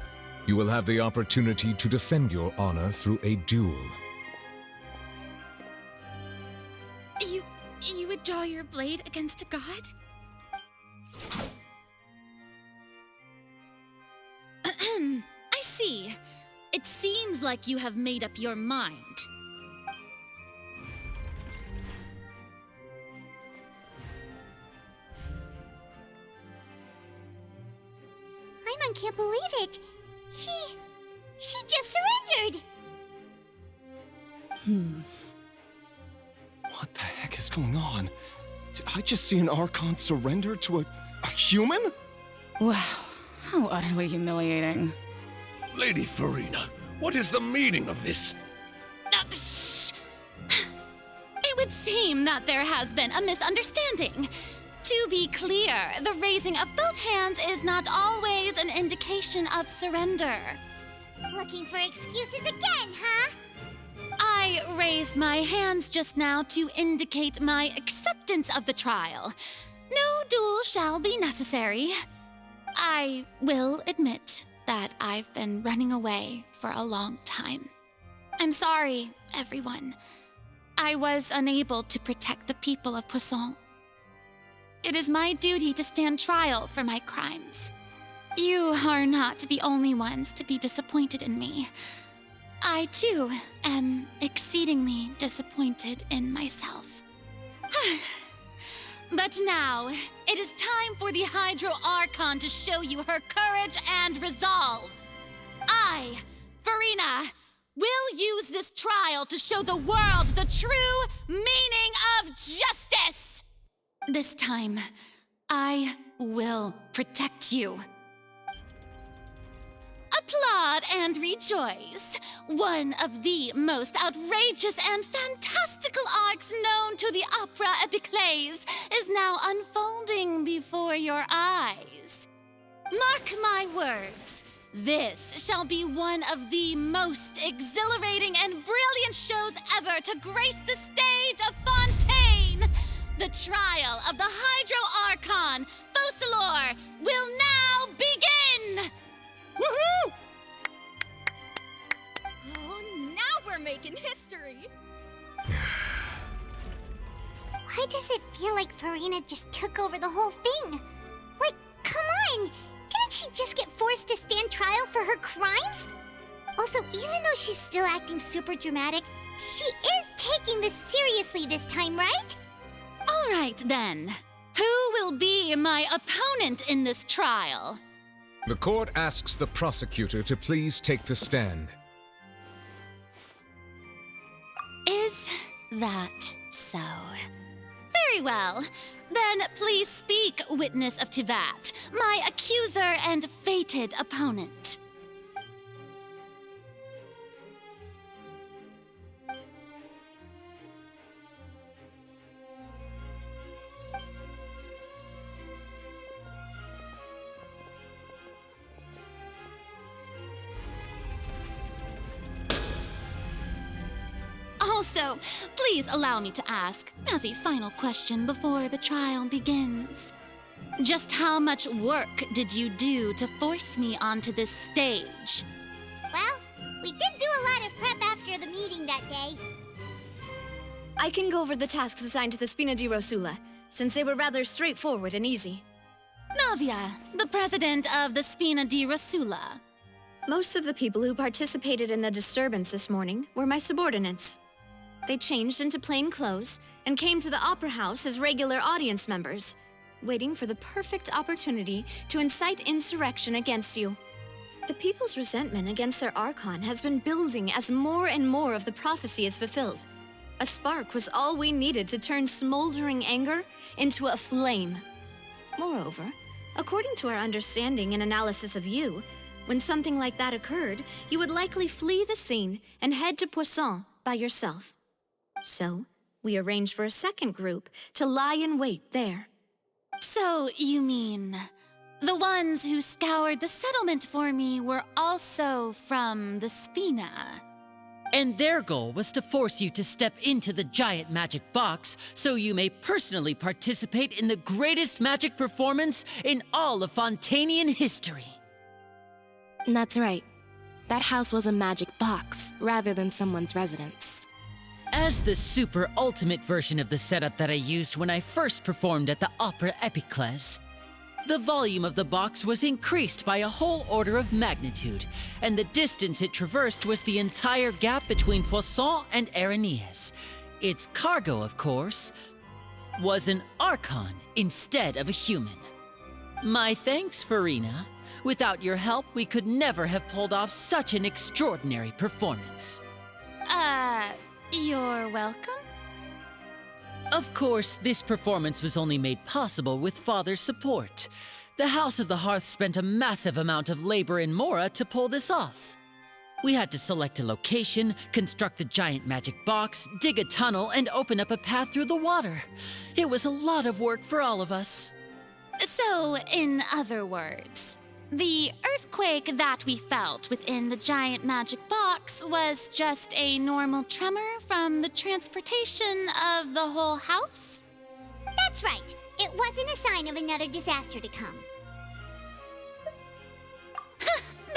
Speaker 4: you will have the opportunity to defend your honor through a duel.
Speaker 3: You would draw your blade against a god? I see. It seems like you have made up your mind.
Speaker 2: Paimon can't believe it. She just surrendered.
Speaker 13: What the heck is going on? Did I just see an Archon surrender to a human?
Speaker 8: Wow, how utterly humiliating.
Speaker 12: Lady Farina, what is the meaning of this?
Speaker 3: Shh! It would seem that there has been a misunderstanding. To be clear, the raising of both hands is not always an indication of surrender.
Speaker 2: Looking for excuses again, huh?
Speaker 3: I raised my hands just now to indicate my acceptance of the trial. No duel shall be necessary. I will admit that I've been running away for a long time. I'm sorry, everyone. I was unable to protect the people of Poisson. It is my duty to stand trial for my crimes. You are not the only ones to be disappointed in me. I, too, am exceedingly disappointed in myself. But now, it is time for the Hydro Archon to show you her courage and resolve. I, Farina, will use this trial to show the world the true meaning of justice! This time, I will protect you. Applaud and rejoice. One of the most outrageous and fantastical arcs known to the opera epiclese is now unfolding before your eyes. Mark my words, this shall be one of the most exhilarating and brilliant shows ever to grace the stage of Fontaine. The trial of the Hydro Archon, Fosalor, will now begin!
Speaker 11: Woohoo! Oh, now we're making history!
Speaker 2: Why does it feel like Farina just took over the whole thing? Like, come on! Didn't she just get forced to stand trial for her crimes? Also, even though she's still acting super dramatic, she is taking this seriously this time, right?
Speaker 3: All right, then. Who will be my opponent in this trial?
Speaker 4: The court asks the prosecutor to please take the stand.
Speaker 3: Is that so? Very well. Then please speak, witness of Teyvat, my accuser and fated opponent. Also, please allow me to ask, as a final question before the trial begins, just how much work did you do to force me onto this stage?
Speaker 2: Well, we did do a lot of prep after the meeting that day.
Speaker 1: I can go over the tasks assigned to the Spina di Rosula, since they were rather straightforward and easy.
Speaker 3: Navia, the president of the Spina di Rosula.
Speaker 1: Most of the people who participated in the disturbance this morning were my subordinates. They changed into plain clothes and came to the Opera House as regular audience members, waiting for the perfect opportunity to incite insurrection against you. The people's resentment against their Archon has been building as more and more of the prophecy is fulfilled. A spark was all we needed to turn smoldering anger into a flame. Moreover, According to our understanding and analysis of you, when something like that occurred, you would likely flee the scene and head to Poisson by yourself. So, we arranged for a second group to lie in wait there.
Speaker 3: So, you mean the ones who scoured the settlement for me were also from the Spina?
Speaker 6: And their goal was to force you to step into the giant magic box so you may personally participate in the greatest magic performance in all of Fontanian history.
Speaker 5: That's right. That house was a magic box, rather than someone's residence.
Speaker 6: As the super ultimate version of the setup that I used when I first performed at the Opera Epiclese, the volume of the box was increased by a whole order of magnitude, and the distance it traversed was the entire gap between Poisson and Araneas. Its cargo, of course, was an Archon instead of a human. My thanks, Farina. Without your help, we could never have pulled off such an extraordinary performance.
Speaker 3: You're welcome?
Speaker 6: Of course, this performance was only made possible with Father's support. The House of the Hearth spent a massive amount of labor in Mora to pull this off. We had to select a location, construct the giant magic box, dig a tunnel, and open up a path through the water. It was a lot of work for all of us.
Speaker 3: So, in other words, the earthquake that we felt within the giant magic box was just a normal tremor from the transportation of the whole house?
Speaker 2: That's right. It wasn't a sign of another disaster to come.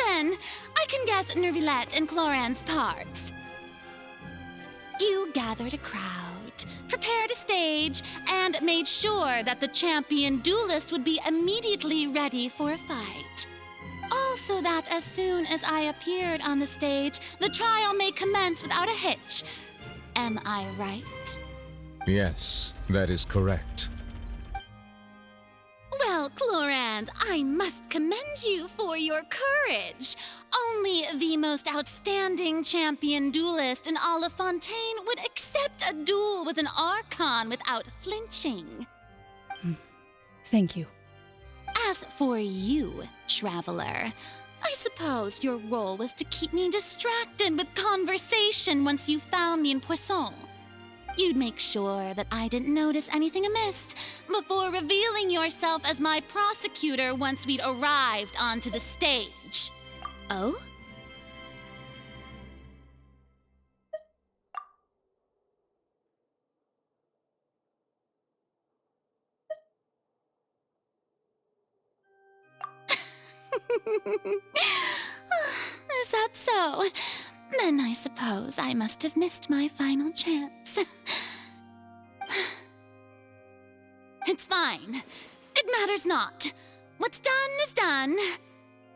Speaker 3: Then, I can guess Nervilette and Cloran's parts. You gathered a crowd, prepared a stage, and made sure that the champion duelist would be immediately ready for a fight. Also that as soon as I appeared on the stage, the trial may commence without a hitch. Am I right?
Speaker 4: Yes, that is correct.
Speaker 3: Well, Clorand, I must commend you for your courage. Only the most outstanding champion duelist in all of Fontaine would accept a duel with an Archon without flinching.
Speaker 8: Thank you.
Speaker 3: As for you, Traveler, I suppose your role was to keep me distracted with conversation once you found me in Poisson. You'd make sure that I didn't notice anything amiss before revealing yourself as my prosecutor once we'd arrived onto the stage.
Speaker 10: Oh?
Speaker 3: Is that so? Then I suppose I must have missed my final chance. It's fine. It matters not. What's done is done.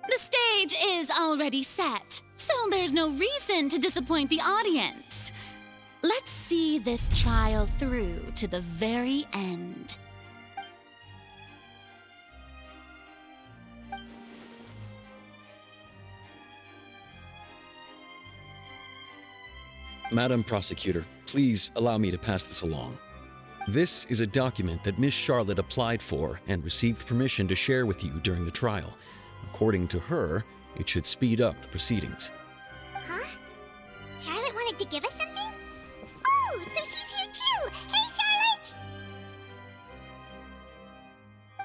Speaker 3: The stage is already set, so there's no reason to disappoint the audience. Let's see this trial through to the very end.
Speaker 14: Madam Prosecutor, please allow me to pass this along. This is a document that Miss Charlotte applied for and received permission to share with you during the trial. According to her, it should speed up the proceedings.
Speaker 2: Huh? Charlotte wanted to give us something? Oh, so she's here too! Hey, Charlotte!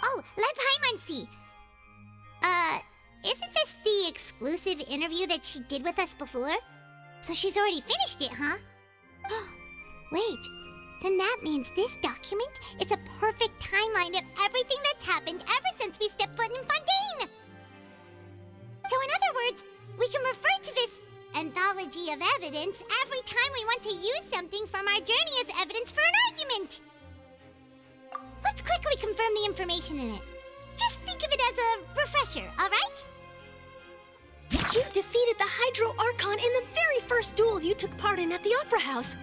Speaker 2: Oh, let Paimon see. Isn't this the exclusive interview that she did with us before? So she's already finished it, huh? Wait, then that means this document is a perfect timeline of everything that's happened ever since we stepped foot in Fontaine! So in other words, we can refer to this anthology of evidence every time we want to use something from our journey as evidence for an argument! Let's quickly confirm the information in it. Just think of it as a refresher, alright?
Speaker 11: You defeated the Hydro Archon in the very first duel you took part in at the Opera House.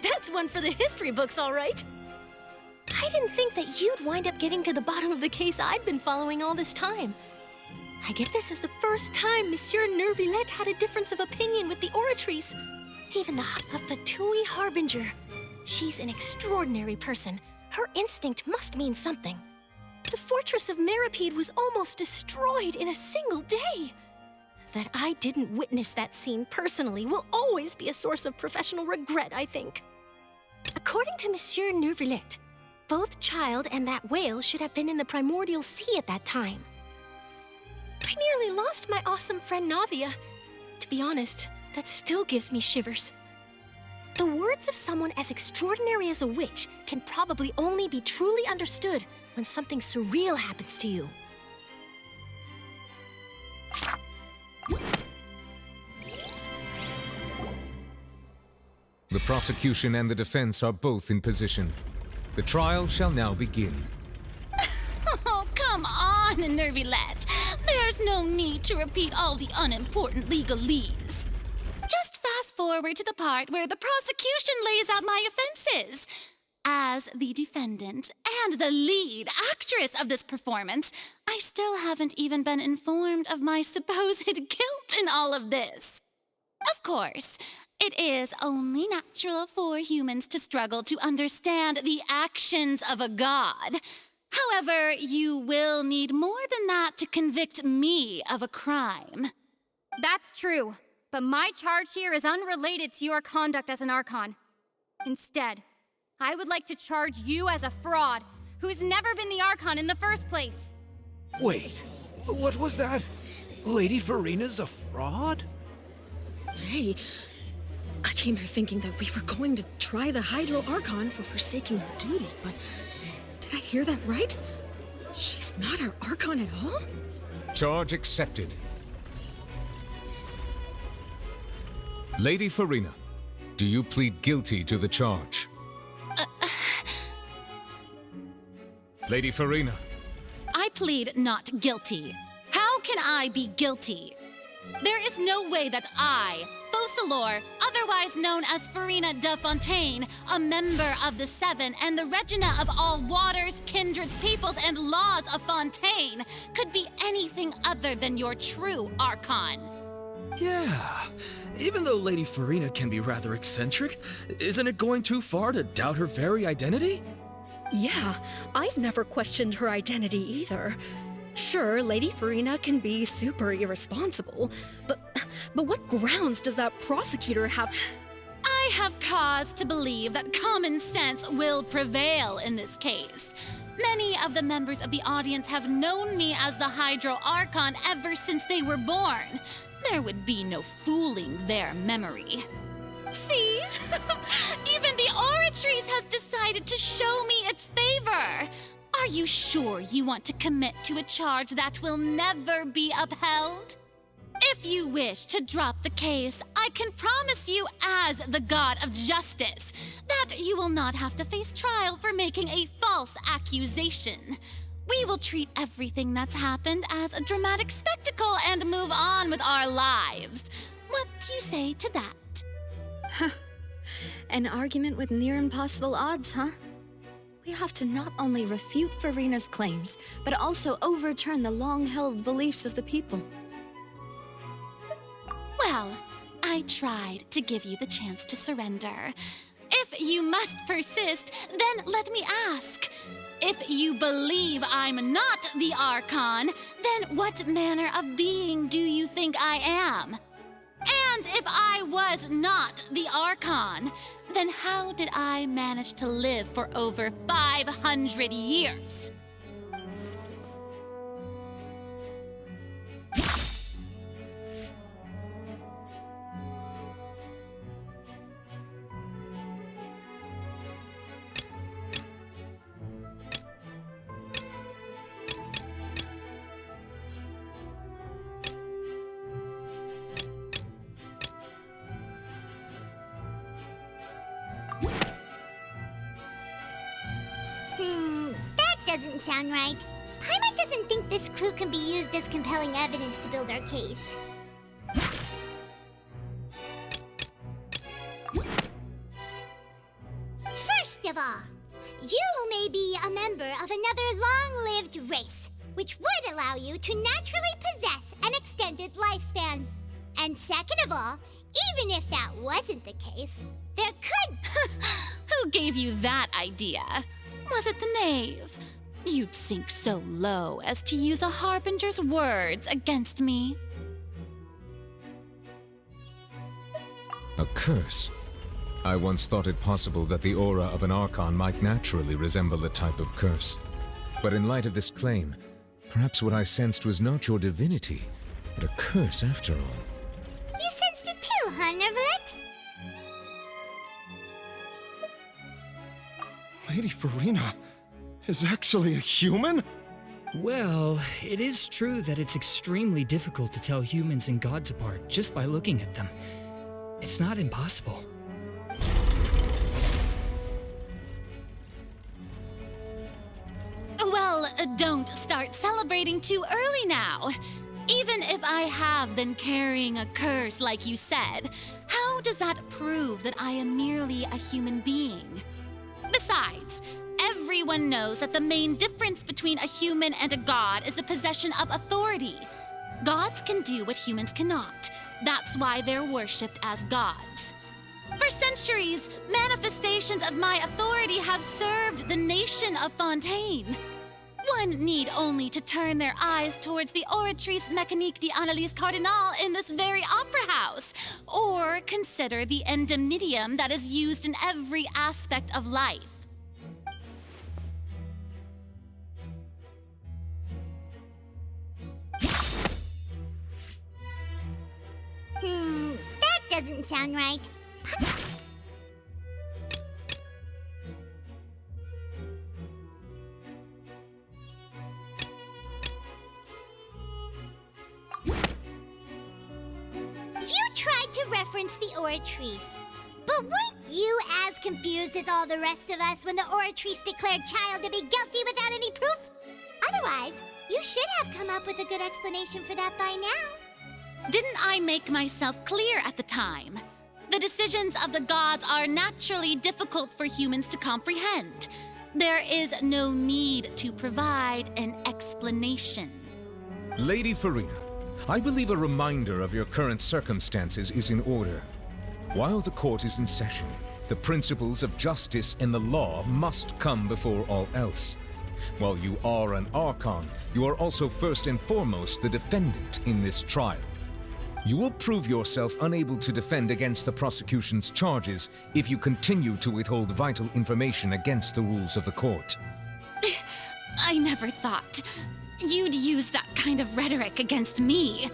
Speaker 11: That's one for the history books, all right. I didn't think that you'd wind up getting to the bottom of the case I'd been following all this time. I get this is the first time Monsieur Nervilette had a difference of opinion with the Oratrice. Even the Fatui Harbinger. She's an extraordinary person. Her instinct must mean something. The fortress of Mirapede was almost destroyed in a single day. That I didn't witness that scene personally will always be a source of professional regret, I think. According to Monsieur Neuvillette, both Child and that whale should have been in the primordial sea at that time. I nearly lost my awesome friend Navia. To be honest, that still gives me shivers. The words of someone as extraordinary as a witch can probably only be truly understood when something surreal happens to you.
Speaker 4: The prosecution and the defense are both in position. The trial shall now begin.
Speaker 3: Oh, come on, Neuvillette. There's no need to repeat all the unimportant legalese. Just fast forward to the part where the prosecution lays out my offenses. As the defendant and the lead actress of this performance, I still haven't even been informed of my supposed guilt in all of this. Of course, it is only natural for humans to struggle to understand the actions of a god. However, you will need more than that to convict me of a crime.
Speaker 15: That's true, but my charge here is unrelated to your conduct as an Archon. Instead, I would like to charge you as a fraud who's never been the Archon in the first place.
Speaker 16: Wait, what was that? Lady Farina's a fraud?
Speaker 17: Hey, I came here thinking that we were going to try the Hydro Archon for forsaking her duty, but did I hear that right? She's not our Archon at all?
Speaker 4: Charge accepted. Lady Farina, do you plead guilty to the charge? Lady Farina.
Speaker 3: I plead not guilty. How can I be guilty? There is no way that I, Focalor, otherwise known as Farina de Fontaine, a member of the Seven and the Regina of all waters, kindreds, peoples, and laws of Fontaine, could be anything other than your true Archon.
Speaker 16: Yeah, even though Lady Farina can be rather eccentric, isn't it going too far to doubt her very identity?
Speaker 17: Yeah, I've never questioned her identity either. Sure, Lady Farina can be super irresponsible, but what grounds does that prosecutor have?
Speaker 3: I have cause to believe that common sense will prevail in this case. Many of the members of the audience have known me as the Hydro Archon ever since they were born. There would be no fooling their memory. See? Even the Oratrice has decided to show me its favor. Are you sure you want to commit to a charge that will never be upheld? If you wish to drop the case, I can promise you as the God of Justice that you will not have to face trial for making a false accusation. We will treat everything that's happened as a dramatic spectacle and move on with our lives. What do you say to that?
Speaker 1: Huh. An argument with near impossible odds, huh? We have to not only refute Farina's claims, but also overturn the long-held beliefs of the people.
Speaker 3: Well, I tried to give you the chance to surrender. If you must persist, then let me ask. If you believe I'm not the Archon, then what manner of being do you think I am? And if I was not the Archon, then how did I manage to live for over 500 years?
Speaker 2: That doesn't sound right. Paimon doesn't think this clue can be used as compelling evidence to build our case. First of all, you may be a member of another long-lived race, which would allow you to naturally possess an extended lifespan. And second of all, even if that wasn't the case, there could...
Speaker 3: Who gave you that idea? Was it the knave? You'd sink so low as to use a harbinger's words against me.
Speaker 4: A curse? I once thought it possible that the aura of an Archon might naturally resemble a type of curse. But in light of this claim, perhaps what I sensed was not your divinity, but a curse after all.
Speaker 2: You sensed it too, huh, Nervalet?
Speaker 13: Lady Farina is actually a human?
Speaker 18: Well, it is true that it's extremely difficult to tell humans and gods apart just by looking at them. It's not impossible.
Speaker 3: Well, don't start celebrating too early now. Even if I have been carrying a curse like you said, how does that prove that I am merely a human being? Besides, everyone knows that the main difference between a human and a god is the possession of authority. Gods can do what humans cannot. That's why they're worshipped as gods. For centuries, manifestations of my authority have served the nation of Fontaine. One need only to turn their eyes towards the Oratrice Mécanique d'Analyse Cardinale in this very opera house, or consider the indemnitium that is used in every aspect of life.
Speaker 2: That doesn't sound right. You tried to reference the Oratrice, but weren't you as confused as all the rest of us when the Oratrice declared Child to be guilty without any proof? Otherwise, you should have come up with a good explanation for that by now.
Speaker 3: Didn't I make myself clear at the time? The decisions of the gods are naturally difficult for humans to comprehend. There is no need to provide an explanation.
Speaker 4: Lady Farina, I believe a reminder of your current circumstances is in order. While the court is in session, the principles of justice and the law must come before all else. While you are an Archon, you are also first and foremost the defendant in this trial. You will prove yourself unable to defend against the prosecution's charges if you continue to withhold vital information against the rules of the court.
Speaker 3: I never thought you'd use that kind of rhetoric against me.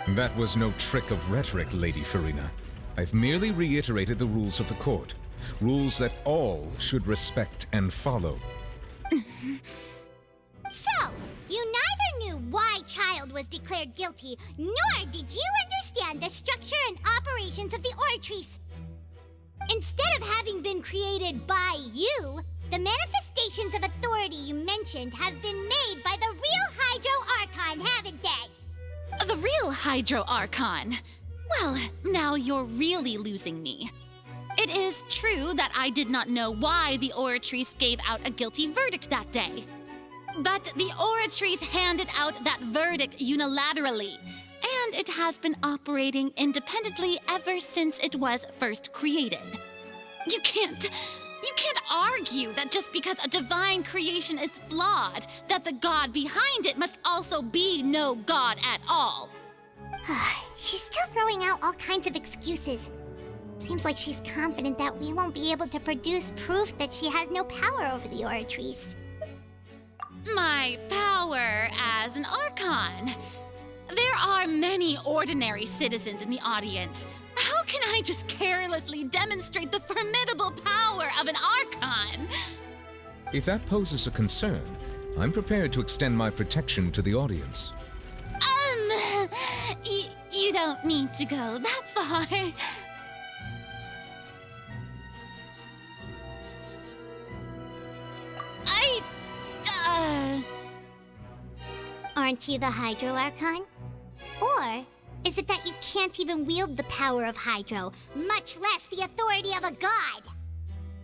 Speaker 4: That was no trick of rhetoric, Lady Farina. I've merely reiterated the rules of the court. Rules that all should respect and follow.
Speaker 2: So, you neither knew why Child was declared guilty, nor did you understand the structure and operations of the Oratrice. Instead of having been created by you, the manifestations of authority you mentioned have been made by the real Hydro Archon, haven't they?
Speaker 3: The real Hydro Archon? Well, now you're really losing me. It is true that I did not know why the Oratrice gave out a guilty verdict that day. But the Oratrice handed out that verdict unilaterally, and it has been operating independently ever since it was first created. You can't argue that just because a divine creation is flawed, that the god behind it must also be no god at all.
Speaker 2: She's still throwing out all kinds of excuses. Seems like she's confident that we won't be able to produce proof that she has no power over the Oratrice.
Speaker 3: My power as an Archon. There are many ordinary citizens in the audience. How can I just carelessly demonstrate the formidable power of an Archon?
Speaker 4: If that poses a concern, I'm prepared to extend my protection to the audience.
Speaker 3: You don't need to go that far.
Speaker 2: Aren't you the Hydro Archon? Or is it that you can't even wield the power of Hydro, much less the authority of a god?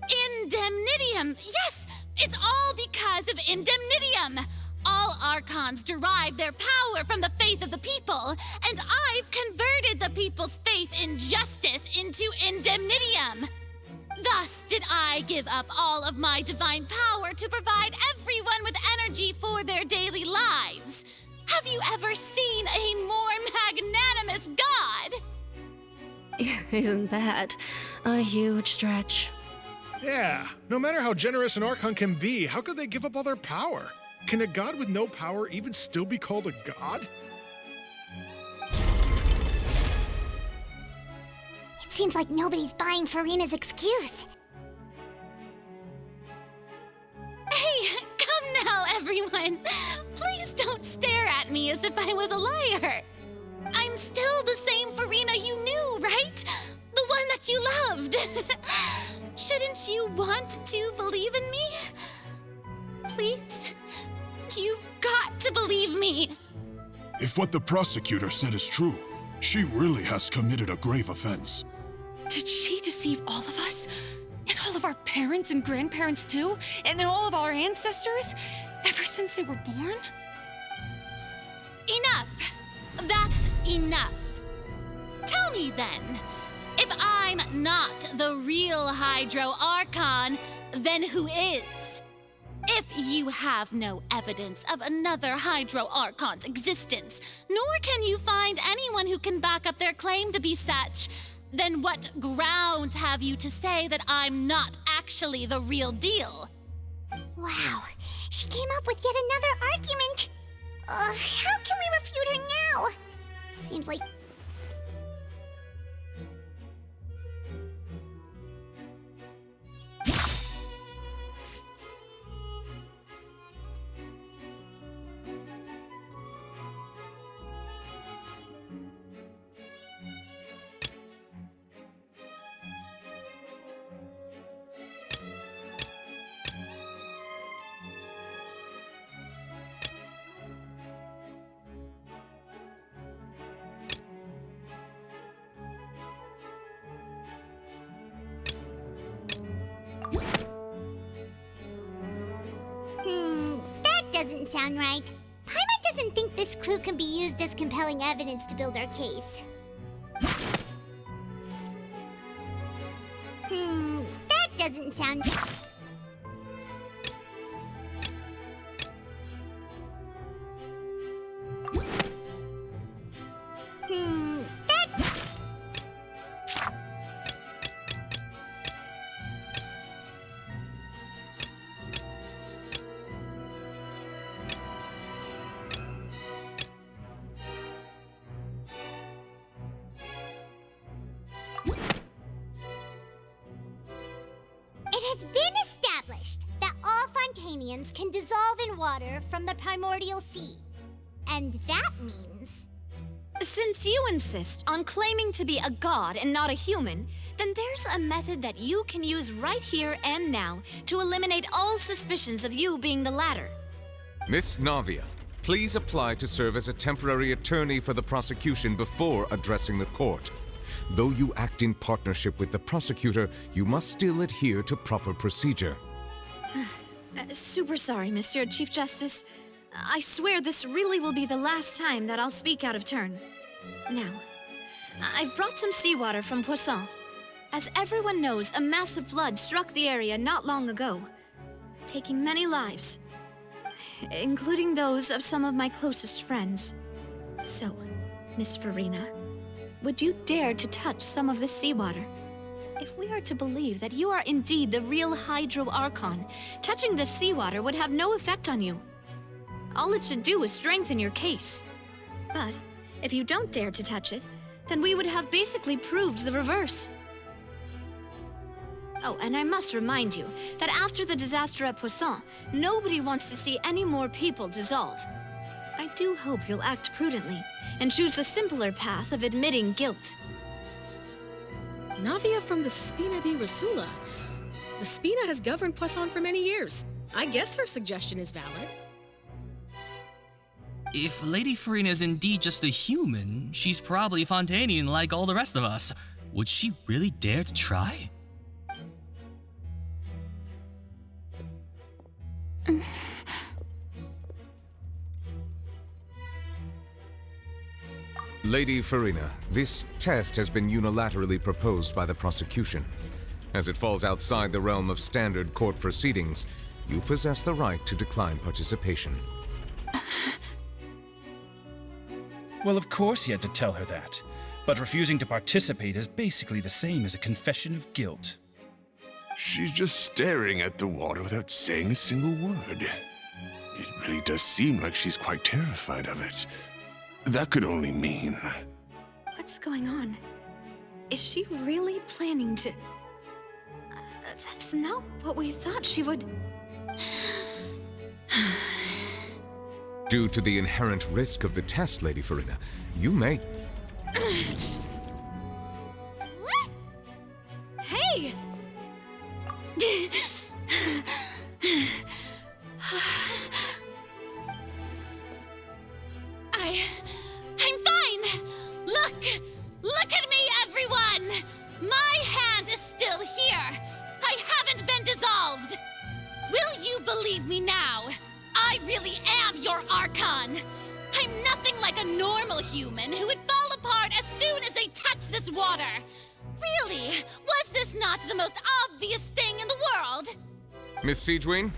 Speaker 3: Indemnitium! Yes! It's all because of Indemnitium! All Archons derive their power from the faith of the people, and I've converted the people's faith in justice into Indemnitium! Thus did I give up all of my divine power to provide everyone with energy for their daily lives. Have you ever seen a more magnanimous god?
Speaker 8: Isn't that a huge stretch?
Speaker 19: Yeah, no matter how generous an Archon can be, how could they give up all their power? Can a god with no power even still be called a god?
Speaker 2: It seems like nobody's buying Furina's excuse.
Speaker 3: Hey, come now, everyone. Please don't stare at me as if I was a liar. I'm still the same Furina you knew, right? The one that you loved. Shouldn't you want to believe in me? Please? You've got to believe me.
Speaker 12: If what the prosecutor said is true, she really has committed a grave offense.
Speaker 17: Did she deceive all of us? And all of our parents and grandparents too? And all of our ancestors? Ever since they were born?
Speaker 3: Enough. That's enough. Tell me then, if I'm not the real Hydro Archon, then who is? If you have no evidence of another Hydro Archon's existence, nor can you find anyone who can back up their claim to be such, then what grounds have you to say that I'm not actually the real deal?
Speaker 2: Wow, she came up with yet another argument. How can we refute her now? Seems like... that doesn't sound right. Paimon doesn't think this clue can be used as compelling evidence to build our case. That doesn't sound... It has been established that all Fontanians can dissolve in water from the primordial sea. And that means...
Speaker 1: Since you insist on claiming to be a god and not a human, then there's a method that you can use right here and now to eliminate all suspicions of you being the latter.
Speaker 4: Miss Navia, please apply to serve as a temporary attorney for the prosecution before addressing the court. Though you act in partnership with the prosecutor, you must still adhere to proper procedure.
Speaker 1: Super sorry, Monsieur Chief Justice. I swear this really will be the last time that I'll speak out of turn. Now, I've brought some seawater from Poisson. As everyone knows, a massive flood struck the area not long ago, taking many lives, including those of some of my closest friends. So, Miss Furina, would you dare to touch some of this seawater? If we are to believe that you are indeed the real Hydro Archon, touching this seawater would have no effect on you. All it should do is strengthen your case. But if you don't dare to touch it, then we would have basically proved the reverse. Oh, and I must remind you that after the disaster at Poisson, nobody wants to see any more people dissolve. I do hope you'll act prudently and choose the simpler path of admitting guilt.
Speaker 17: Navia from the Spina di Rasula. The Spina has governed Poisson for many years. I guess her suggestion is valid.
Speaker 20: If Lady Furina is indeed just a human, she's probably Fontanian like all the rest of us. Would she really dare to try?
Speaker 4: Lady Furina, this test has been unilaterally proposed by the prosecution. As it falls outside the realm of standard court proceedings, you possess the right to decline participation.
Speaker 21: Well, of course he had to tell her that. But refusing to participate is basically the same as a confession of guilt.
Speaker 12: She's just staring at the water without saying a single word. It really does seem like she's quite terrified of it. That could only mean...
Speaker 1: What's going on? Is she really planning to... that's not what we thought she would...
Speaker 4: Due to the inherent risk of the test, Lady Farina, you may...
Speaker 1: Hey!
Speaker 3: I'm fine! Look at me, everyone! My hand is still here! I haven't been dissolved! Will you believe me now? I really am your Archon! I'm nothing like a normal human who would fall apart as soon as they touch this water! Really? Was this not the most obvious thing in the world?
Speaker 4: Miss Siegewien?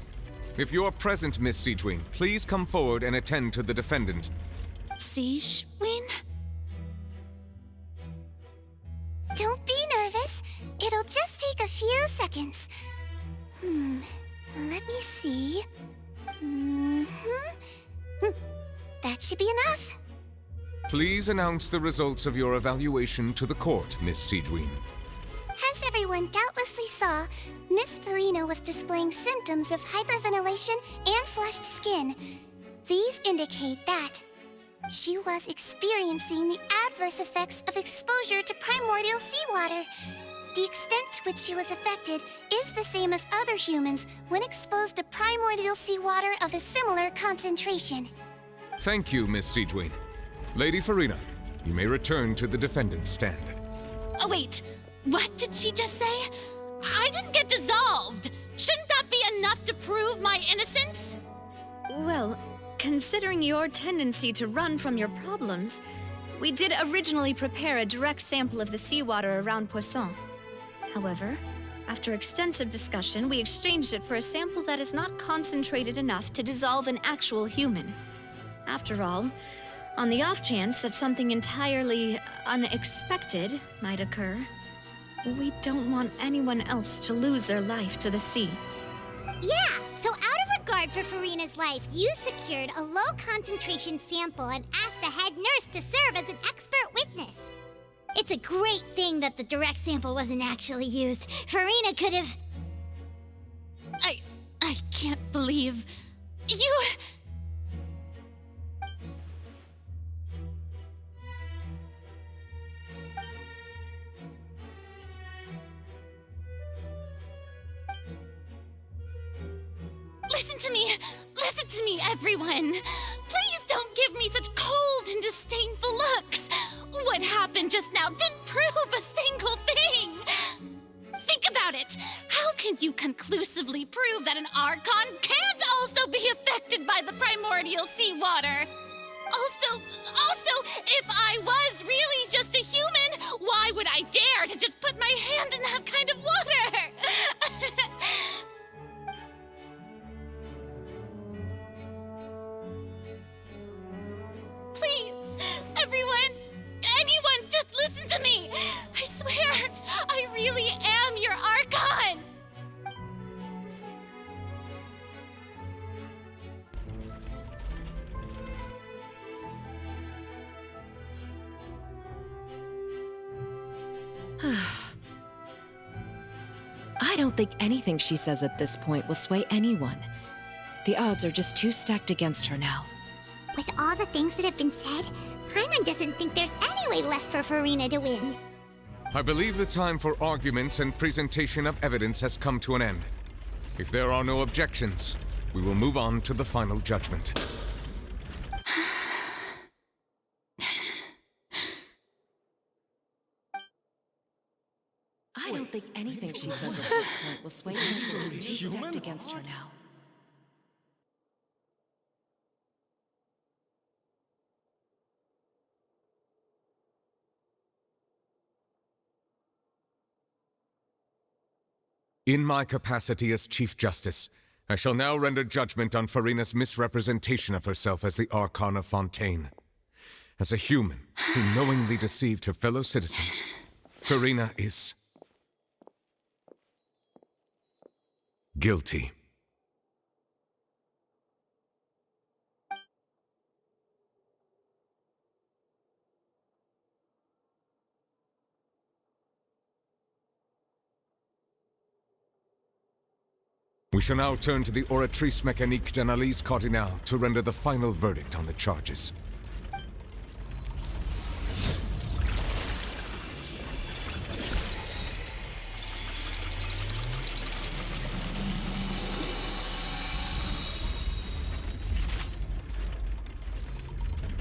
Speaker 4: If you are present, Miss Siegewien, please come forward and attend to the defendant.
Speaker 3: Siegewien?
Speaker 2: Don't be nervous. It'll just take a few seconds. Let me see. That should be enough.
Speaker 4: Please announce the results of your evaluation to the court, Miss Siegewien.
Speaker 2: As everyone doubtlessly saw, Miss Farina was displaying symptoms of hyperventilation and flushed skin. These indicate that she was experiencing the adverse effects of exposure to primordial seawater. The extent to which she was affected is the same as other humans when exposed to primordial seawater of a similar concentration.
Speaker 4: Thank you, Miss Siegewien. Lady Farina, you may return to the defendant's stand.
Speaker 3: Oh, wait. What did she just say? I didn't get dissolved. Shouldn't that be enough to prove my innocence?
Speaker 1: Well, considering your tendency to run from your problems, we did originally prepare a direct sample of the seawater around Poisson. However, after extensive discussion, we exchanged it for a sample that is not concentrated enough to dissolve an actual human. After all, on the off chance that something entirely unexpected might occur, we don't want anyone else to lose their life to the sea.
Speaker 2: Yeah, so out of regard for Farina's life, you secured a low-concentration sample and asked the head nurse to serve as an expert witness. It's a great thing that the direct sample wasn't actually used. Farina could have...
Speaker 3: I can't believe... you... Listen to me, everyone. Please don't give me such cold and disdainful looks. What happened just now didn't prove a single thing. Think about it. How can you conclusively prove that an Archon can't also be affected by the primordial seawater? Also, if I was really just a human, why would I dare to just put my hand in that kind of water? Please, everyone, anyone, just listen to me. I swear, I really am your Archon.
Speaker 22: I don't think anything she says at this point will sway anyone. The odds are just too stacked against her now.
Speaker 2: With all the things that have been said, Paimon doesn't think there's any way left for Farina to win.
Speaker 4: I believe the time for arguments and presentation of evidence has come to an end. If there are no objections, we will move on to the final judgment.
Speaker 22: I don't think anything she says at this point will sway anyone. She's too stacked against her now.
Speaker 4: In my capacity as Chief Justice, I shall now render judgment on Farina's misrepresentation of herself as the Archon of Fontaine. As a human who knowingly deceived her fellow citizens, Farina is guilty. We shall now turn to the Oratrice Mécanique d'Analyse Cardinale to render the final verdict on the charges.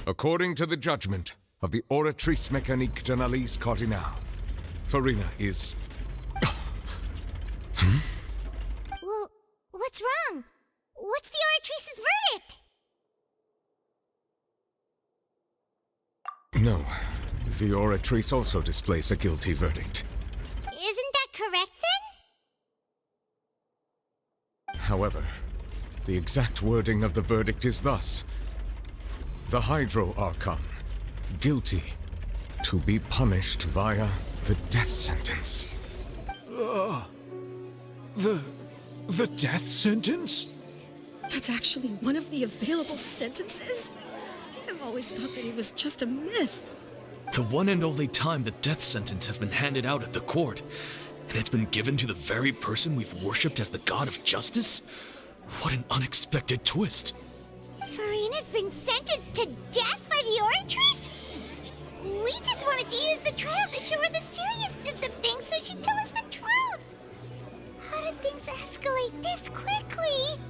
Speaker 4: According to the judgment of the Oratrice Mécanique d'Analyse Cardinale, Farina is...
Speaker 2: Well, what's wrong? What's the Oratrice's verdict?
Speaker 4: No, the Oratrice also displays a guilty verdict.
Speaker 2: Isn't that correct then?
Speaker 4: However, the exact wording of the verdict is thus: the Hydro Archon, guilty, to be punished via the death sentence.
Speaker 13: The death sentence?
Speaker 17: That's actually one of the available sentences? I've always thought that it was just a myth.
Speaker 16: The one and only time the death sentence has been handed out at the court, and it's been given to the very person we've worshipped as the god of justice? What an unexpected twist.
Speaker 2: Farina's been sentenced to death by the Oratrice? We just wanted to use the trial to show her the seriousness of things so she'd tell us the truth. How did things escalate this quickly?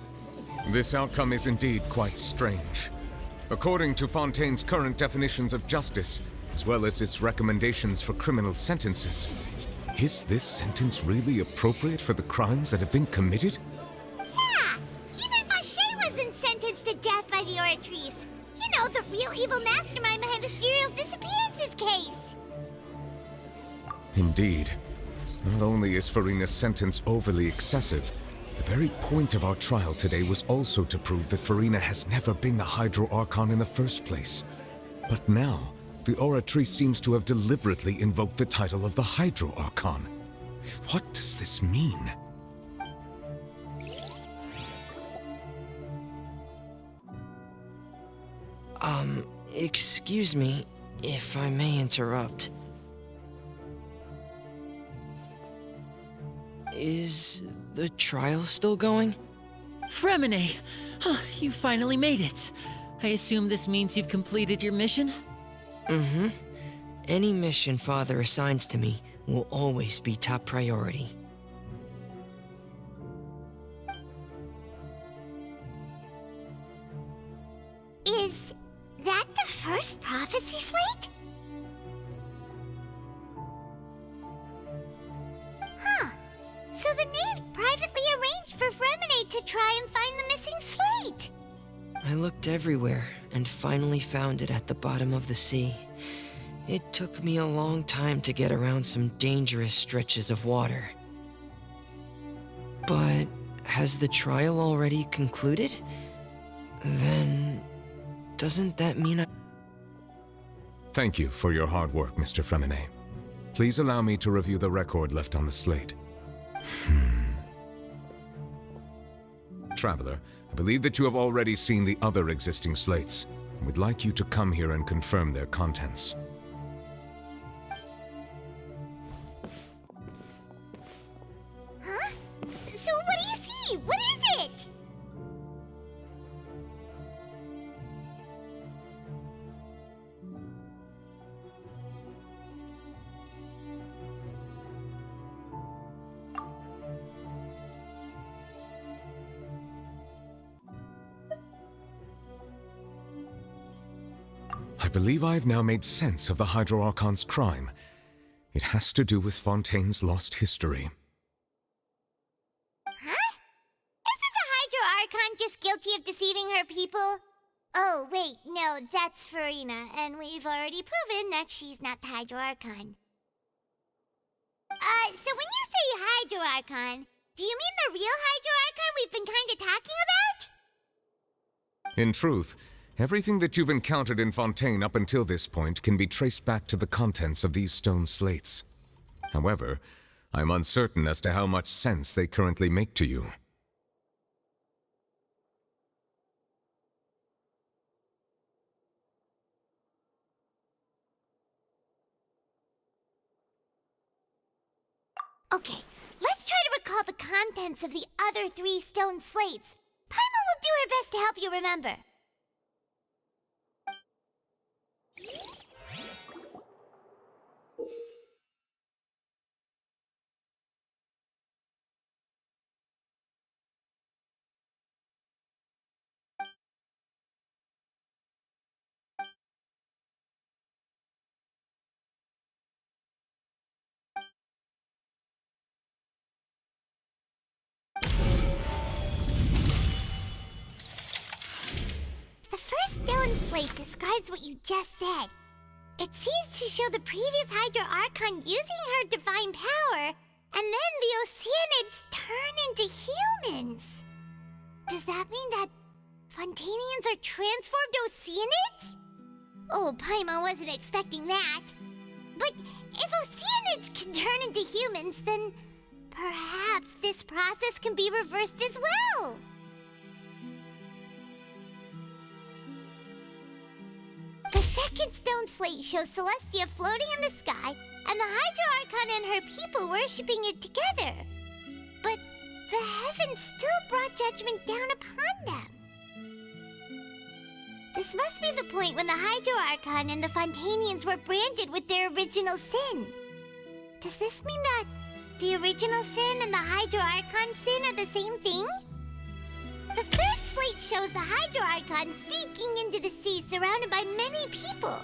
Speaker 4: This outcome is indeed quite strange. According to Fontaine's current definitions of justice, as well as its recommendations for criminal sentences, is this sentence really appropriate for the crimes that have been committed?
Speaker 2: Yeah! Even Fauché wasn't sentenced to death by the Oratrice. You know, the real evil mastermind behind the serial disappearances case.
Speaker 4: Indeed. Not only is Farina's sentence overly excessive, the very point of our trial today was also to prove that Farina has never been the Hydro Archon in the first place. But now, the Oratrice seems to have deliberately invoked the title of the Hydro Archon. What does this mean?
Speaker 7: Excuse me, if I may interrupt. Is the trial still going?
Speaker 6: Fremine! You finally made it. I assume this means you've completed your mission?
Speaker 7: Mm-hmm. Any mission Father assigns to me will always be top priority.
Speaker 2: Is that the first prophecy slate? Huh. So the knave privately arranged for Fremine to try and find the missing slate.
Speaker 7: I looked everywhere and finally found it at the bottom of the sea. It took me a long time to get around some dangerous stretches of water. But has the trial already concluded? Then doesn't that mean
Speaker 4: Thank you for your hard work, Mr. Fremine. Please allow me to review the record left on the slate. Traveler, I believe that you have already seen the other existing slates, and would like you to come here and confirm their contents.
Speaker 2: Huh? So what do you see? What is it?
Speaker 4: I believe I have now made sense of the Hydro Archon's crime. It has to do with Fontaine's lost history.
Speaker 2: Huh? Isn't the Hydro Archon just guilty of deceiving her people? Oh, wait, no, that's Farina, and we've already proven that she's not the Hydro Archon. So when you say Hydro Archon, Do you mean the real Hydro Archon we've been kinda talking about?
Speaker 4: In truth, everything that you've encountered in Fontaine up until this point can be traced back to the contents of these stone slates. However, I'm uncertain as to how much sense they currently make to you.
Speaker 2: Okay, let's try to recall the contents of the other 3 stone slates. Paimon will do her best to help you remember. The first stone slate describes what you just said. It seems to show the previous Hydro Archon using her divine power, and then the Oceanids turn into humans. Does that mean that Fontainians are transformed Oceanids? Oh, Paimon wasn't expecting that. But if Oceanids can turn into humans, then perhaps this process can be reversed as well. The second stone slate shows Celestia floating in the sky and the Hydro Archon and her people worshipping it together. But the heavens still brought judgment down upon them. This must be the point when the Hydro Archon and the Fontainians were branded with their original sin. Does this mean that the original sin and the Hydro Archon sin are the same thing? The third slate shows the Hydro Archon sinking into the sea surrounded by many people.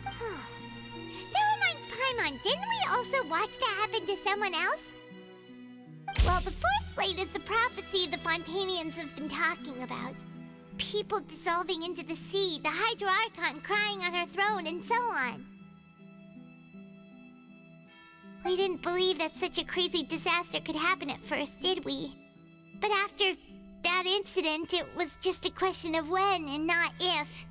Speaker 2: That reminds Paimon, didn't we also watch that happen to someone else? Well, the fourth slate is the prophecy the Fontainians have been talking about. People dissolving into the sea, the Hydro Archon crying on her throne, and so on. We didn't believe that such a crazy disaster could happen at first, did we? But after that incident, it was just a question of when and not if.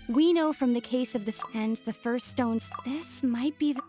Speaker 15: We know from the case of the first stones, this might be the...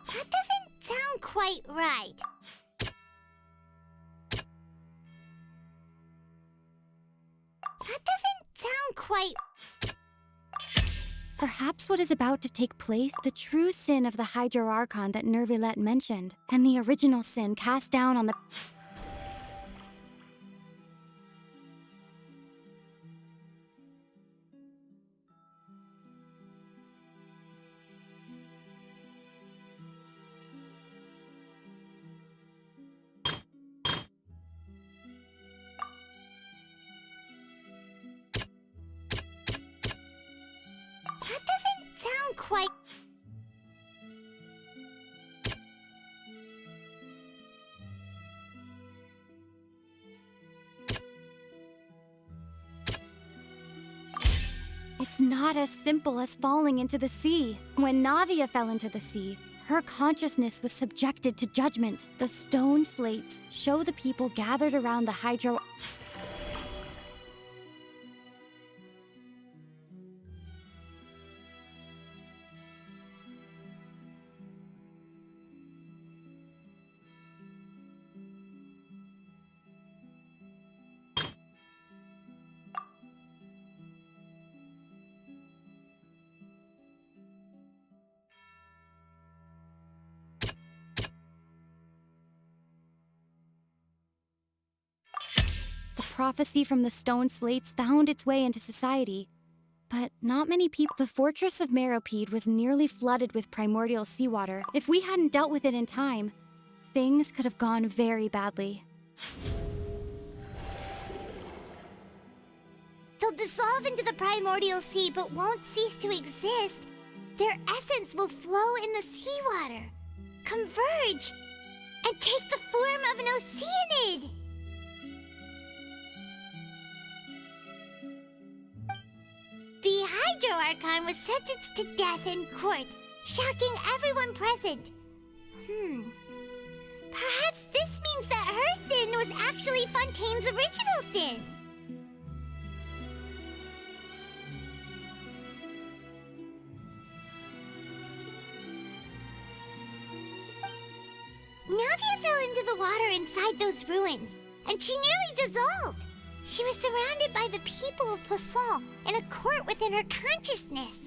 Speaker 2: That doesn't sound quite right. That doesn't sound quite...
Speaker 15: Perhaps what is about to take place, the true sin of the Hydro Archon that Nervilette mentioned, and the original sin cast down on the...
Speaker 2: That doesn't sound quite...
Speaker 15: It's not as simple as falling into the sea. When Navia fell into the sea, Her consciousness was subjected to judgment. The stone slates show the people gathered around the Hydro. The prophecy from the stone slates found its way into society. But not many people. The fortress of Meropide was nearly flooded with primordial seawater. If we hadn't dealt with it in time, things could have gone very badly.
Speaker 2: They'll dissolve into the primordial sea but won't cease to exist. Their essence will flow in the seawater, converge, and take the form of an oceanid. The Hydro Archon was sentenced to death in court, shocking everyone present. Perhaps this means that her sin was actually Fontaine's original sin. Navia fell into the water inside those ruins, and she nearly dissolved. She was surrounded by the people of Poisson in a court within her consciousness,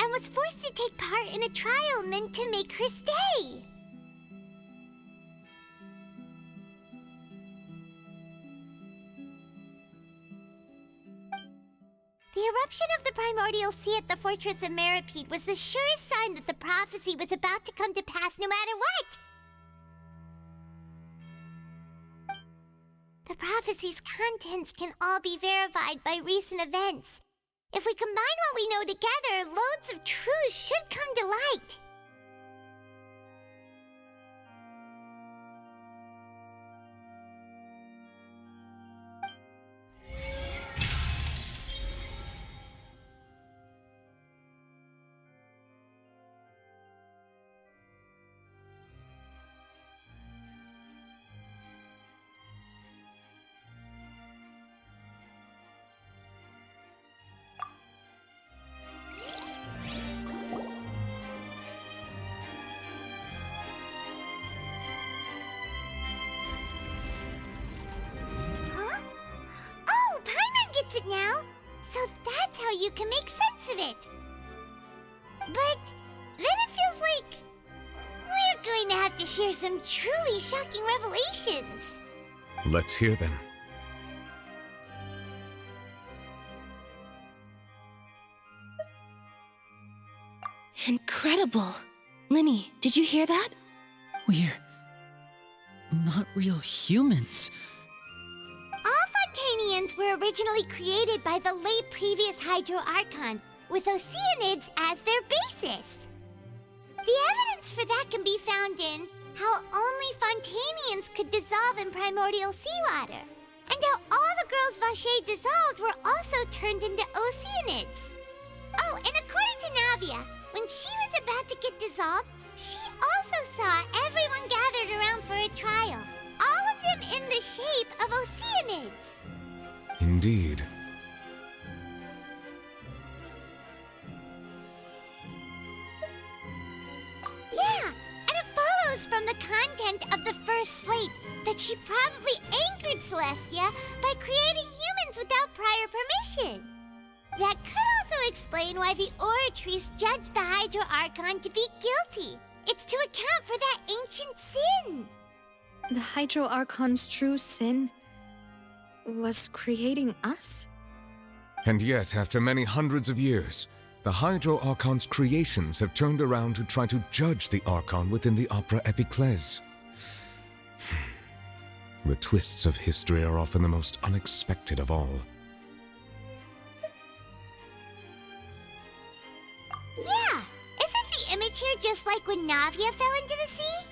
Speaker 2: and was forced to take part in a trial meant to make her stay. The eruption of the primordial sea at the fortress of Meropide was the surest sign that the prophecy was about to come to pass no matter what. The prophecy's contents can all be verified by recent events. If we combine what we know together, loads of truths should come to light. It now, so that's how you can make sense of it. But then it feels like we're going to have to share some truly shocking revelations.
Speaker 4: Let's hear them.
Speaker 17: Incredible. Linny, did you hear that?
Speaker 6: We're not real humans.
Speaker 2: Fontanians were originally created by the late previous Hydro Archon, with oceanids as their basis. The evidence for that can be found in how only Fontanians could dissolve in primordial seawater, and how all the girls Vacher dissolved were also turned into oceanids. Oh, and according to Navia, when she was about to get dissolved, she also saw everyone gathered around for a trial, all of them in the shape of oceanids.
Speaker 4: Indeed.
Speaker 2: Yeah, and it follows from the content of the first slate that she probably anchored Celestia by creating humans without prior permission. That could also explain why the Oratrice judged the Hydro Archon to be guilty. It's to account for that ancient sin.
Speaker 1: The Hydro Archon's true sin was creating us?
Speaker 4: And yet, after many hundreds of years, the Hydro Archon's creations have turned around to try to judge the Archon within the Opera Epiclese. The twists of history are often the most unexpected of all.
Speaker 2: Yeah, isn't the image here just like when Navia fell into the sea?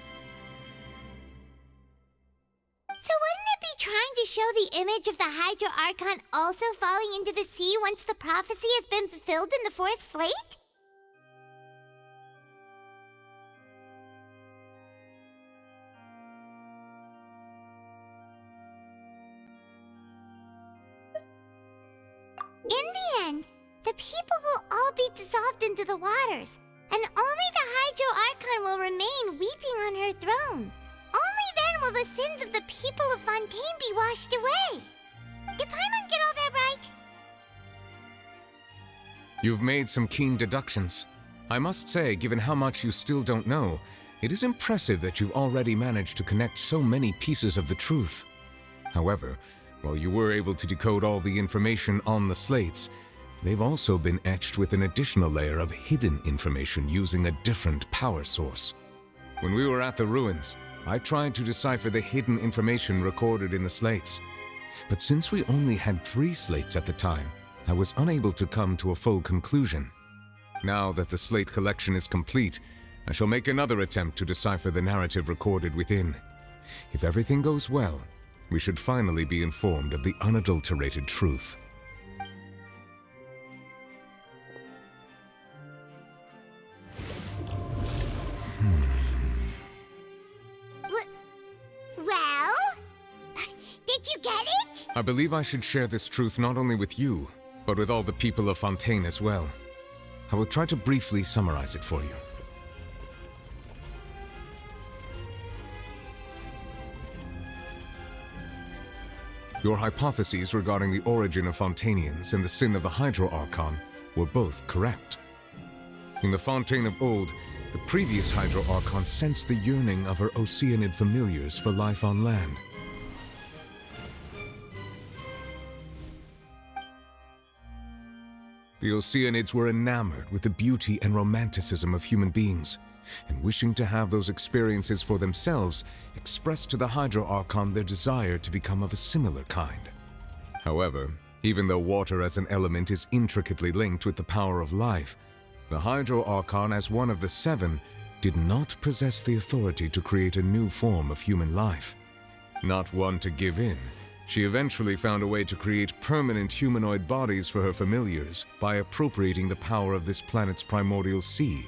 Speaker 2: So wouldn't it be trying to show the image of the Hydro Archon also falling into the sea once the prophecy has been fulfilled in the fourth slate? In the end, the people will all be dissolved into the waters, and only the Hydro Archon will remain weeping on her throne. Only then will the sins of the people of Fontaine be washed away. Did Paimon get all that right?
Speaker 4: You've made some keen deductions. I must say, given how much you still don't know, it is impressive that you've already managed to connect so many pieces of the truth. However, while you were able to decode all the information on the slates, they've also been etched with an additional layer of hidden information using a different power source. When we were at the ruins, I tried to decipher the hidden information recorded in the slates. But since we only had 3 slates at the time, I was unable to come to a full conclusion. Now that the slate collection is complete, I shall make another attempt to decipher the narrative recorded within. If everything goes well, we should finally be informed of the unadulterated truth.
Speaker 2: Well? Did you get it?
Speaker 4: I believe I should share this truth not only with you, but with all the people of Fontaine as well. I will try to briefly summarize it for you. Your hypotheses regarding the origin of Fontainians and the sin of the Hydro Archon were both correct. In the Fontaine of old, the previous Hydro Archon sensed the yearning of her Oceanid familiars for life on land. The Oceanids were enamored with the beauty and romanticism of human beings, and wishing to have those experiences for themselves, expressed to the Hydro Archon their desire to become of a similar kind. However, even though water as an element is intricately linked with the power of life, the Hydro Archon, as one of the 7, did not possess the authority to create a new form of human life. Not one to give in, she eventually found a way to create permanent humanoid bodies for her familiars by appropriating the power of this planet's primordial sea.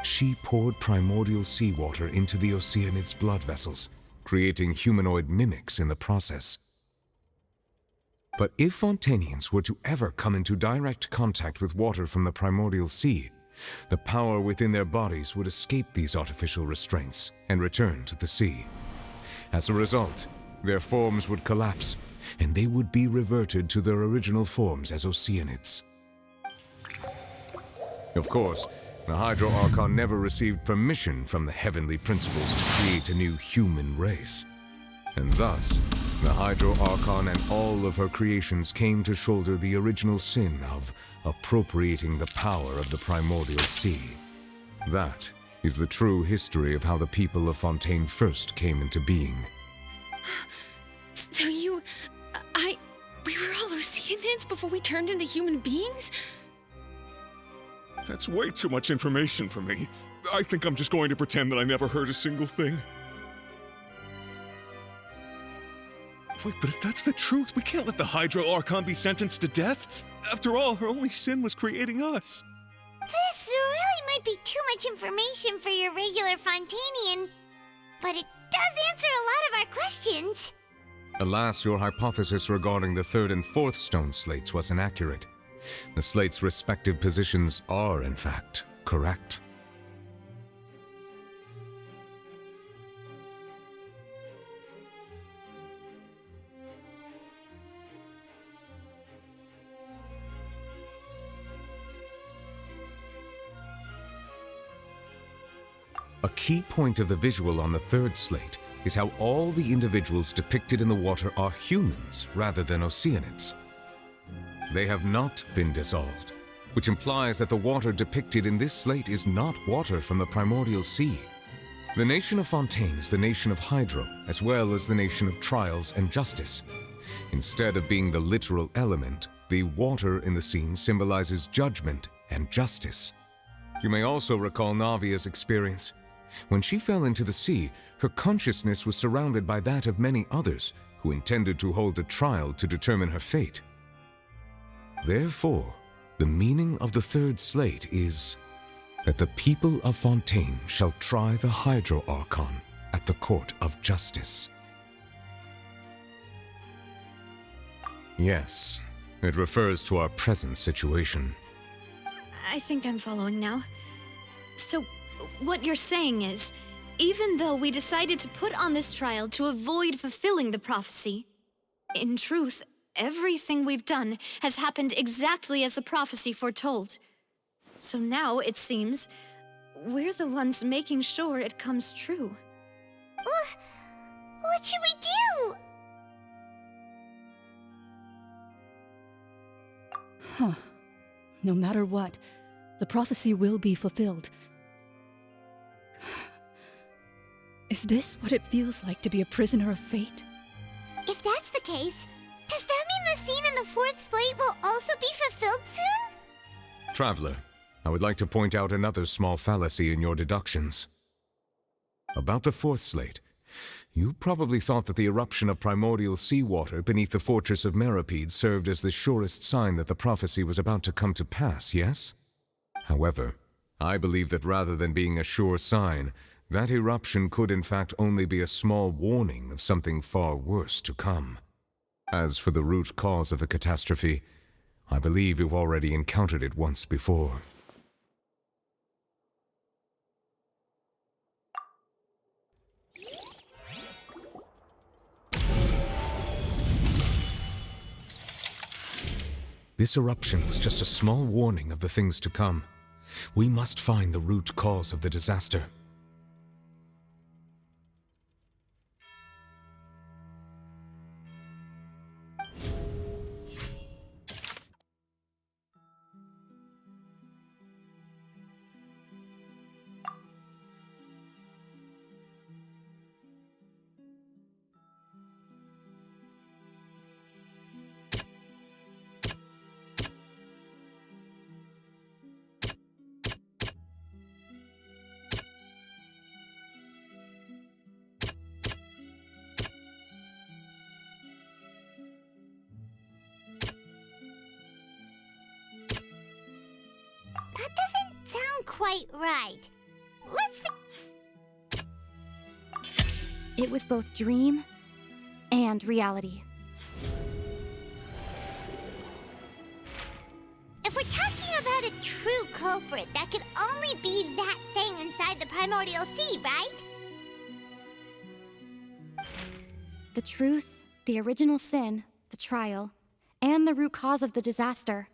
Speaker 4: She poured primordial seawater into the Oceanids' blood vessels, creating humanoid mimics in the process. But if Fontainians were to ever come into direct contact with water from the primordial sea, the power within their bodies would escape these artificial restraints and return to the sea. As a result, their forms would collapse, and they would be reverted to their original forms as Oceanids. Of course, the Hydro Archon never received permission from the heavenly principles to create a new human race. And thus, the Hydro Archon and all of her creations came to shoulder the original sin of appropriating the power of the primordial sea. That is the true history of how the people of Fontaine first came into being.
Speaker 17: So we were all Oceanids before we turned into human beings?
Speaker 13: That's way too much information for me. I think I'm just going to pretend that I never heard a single thing. Wait, but if that's the truth, we can't let the Hydro Archon be sentenced to death. After all, her only sin was creating us.
Speaker 2: This really might be too much information for your regular Fontainian, but it does answer a lot of our questions.
Speaker 4: Alas, your hypothesis regarding the 3rd and 4th stone slates was inaccurate. The slates' respective positions are, in fact, correct. A key point of the visual on the 3rd slate is how all the individuals depicted in the water are humans rather than Oceanids. They have not been dissolved, which implies that the water depicted in this slate is not water from the primordial sea. The nation of Fontaine is the nation of Hydro, as well as the nation of trials and justice. Instead of being the literal element, the water in the scene symbolizes judgment and justice. You may also recall Navia's experience. When she fell into the sea, her consciousness was surrounded by that of many others who intended to hold a trial to determine her fate. Therefore, the meaning of the 3rd slate is that the people of Fontaine shall try the Hydro Archon at the court of justice. Yes, It refers to our present situation.
Speaker 1: I think I'm following now. So, what you're saying is, even though we decided to put on this trial to avoid fulfilling the prophecy, in truth, everything we've done has happened exactly as the prophecy foretold. So now, it seems, we're the ones making sure it comes true.
Speaker 2: What should we do?
Speaker 8: Huh. No matter what, the prophecy will be fulfilled. Is this what it feels like to be a prisoner of fate?
Speaker 2: If that's the case, does that mean the scene in the fourth slate will also be fulfilled soon?
Speaker 4: Traveler, I would like to point out another small fallacy in your deductions. About the fourth slate, you probably thought that the eruption of primordial seawater beneath the fortress of Meripede served as the surest sign that the prophecy was about to come to pass, yes? However, I believe that rather than being a sure sign, that eruption could in fact only be a small warning of something far worse to come. As for the root cause of the catastrophe, I believe you've already encountered it once before. This eruption was just a small warning of the things to come. We must find the root cause of the disaster.
Speaker 2: That doesn't sound quite right. Let's
Speaker 15: It was both dream and reality.
Speaker 2: If we're talking about a true culprit, that could only be that thing inside the primordial sea, right?
Speaker 15: The truth, the original sin, the trial, and the root cause of the disaster.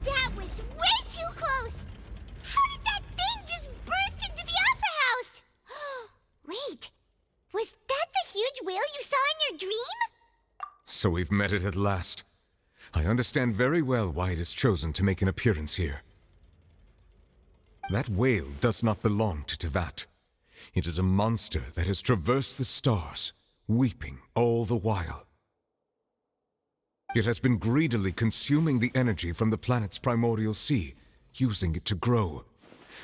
Speaker 2: That was way too close! How did that thing just burst into the Opera House? Wait, was that the huge whale you saw in your dream?
Speaker 4: So we've met it at last. I understand very well why it has chosen to make an appearance here. That whale does not belong to Teyvat. It is a monster that has traversed the stars, weeping all the while. It has been greedily consuming the energy from the planet's primordial sea, using it to grow.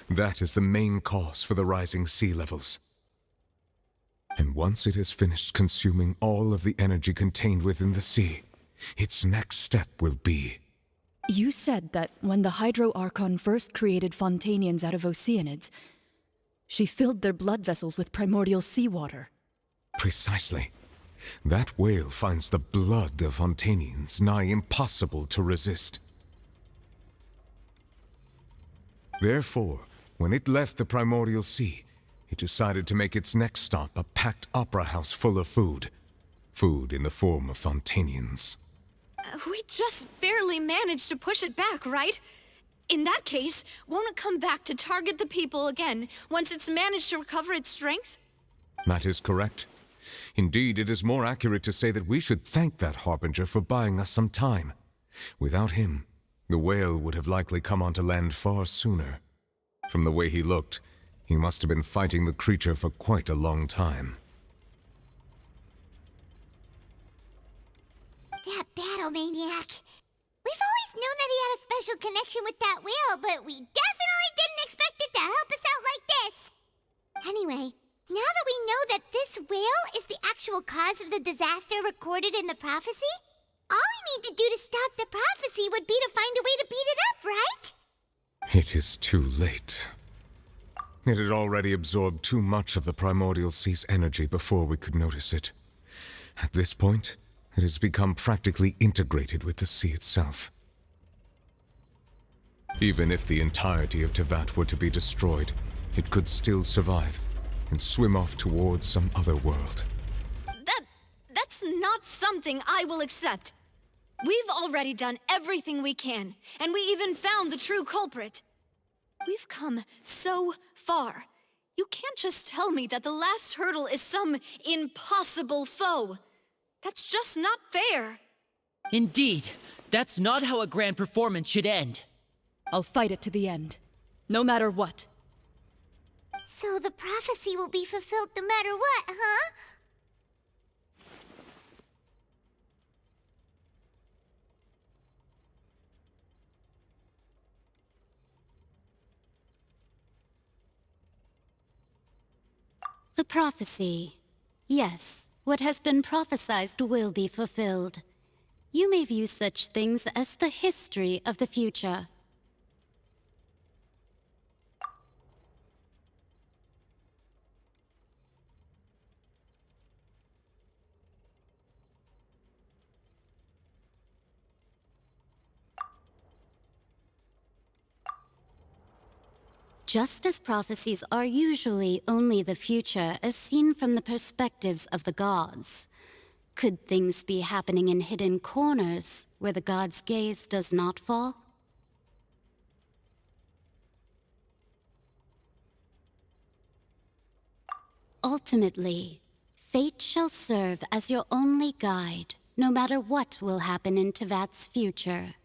Speaker 4: That is the main cause for the rising sea levels. And once it has finished consuming all of the energy contained within the sea, its next step will be...
Speaker 8: You said that when the Hydro Archon first created Fontanians out of Oceanids, she filled their blood vessels with primordial seawater.
Speaker 4: Precisely. That whale finds the blood of Fontanians nigh impossible to resist. Therefore, when it left the primordial sea, it decided to make its next stop a packed opera house full of food. Food in the form of Fontanians.
Speaker 1: We just barely managed to push it back, right? In that case, won't it come back to target the people again once it's managed to recover its strength?
Speaker 4: That is correct. Indeed, it is more accurate to say that we should thank that Harbinger for buying us some time. Without him, the whale would have likely come onto land far sooner. From the way he looked, he must have been fighting the creature for quite a long time.
Speaker 2: That battle maniac. We've always known that he had a special connection with that whale, but we definitely didn't expect it to help us out like this. Anyway, now that we know that this whale is the actual cause of the disaster recorded in the prophecy, all we need to do to stop the prophecy would be to find a way to beat it up, right?
Speaker 4: It is too late. It had already absorbed too much of the primordial sea's energy before we could notice it. At this point, it has become practically integrated with the sea itself. Even if the entirety of Teyvat were to be destroyed, it could still survive and swim off towards some other world.
Speaker 1: That's not something I will accept. We've already done everything we can, and we even found the true culprit. We've come so far. You can't just tell me that the last hurdle is some impossible foe. That's just not fair.
Speaker 6: Indeed, that's not how a grand performance should end.
Speaker 8: I'll fight it to the end, no matter what.
Speaker 2: So the prophecy will be fulfilled no matter what, huh?
Speaker 3: The prophecy. Yes, what has been prophesied will be fulfilled. You may view such things as the history of the future. Just as prophecies are usually only the future as seen from the perspectives of the gods, could things be happening in hidden corners where the gods' gaze does not fall? Ultimately, fate shall serve as your only guide, no matter what will happen in Teyvat's future.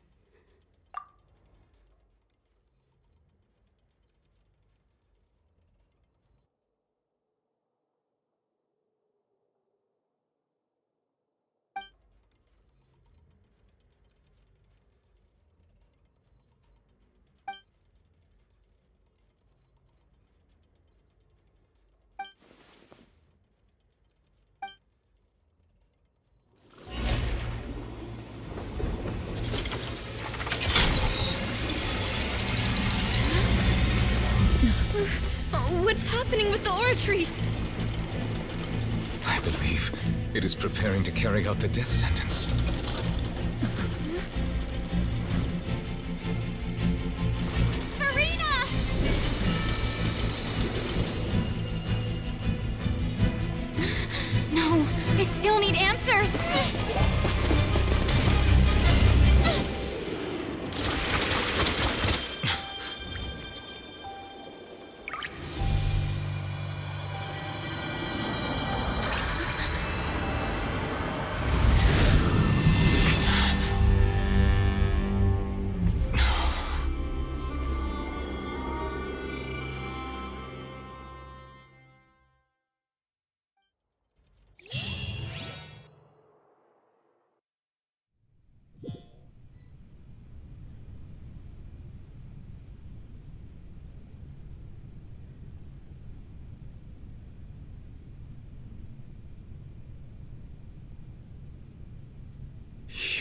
Speaker 1: What's happening with the oratories?
Speaker 4: I believe it is preparing to carry out the death sentence.
Speaker 15: Farina! No, I still need answers.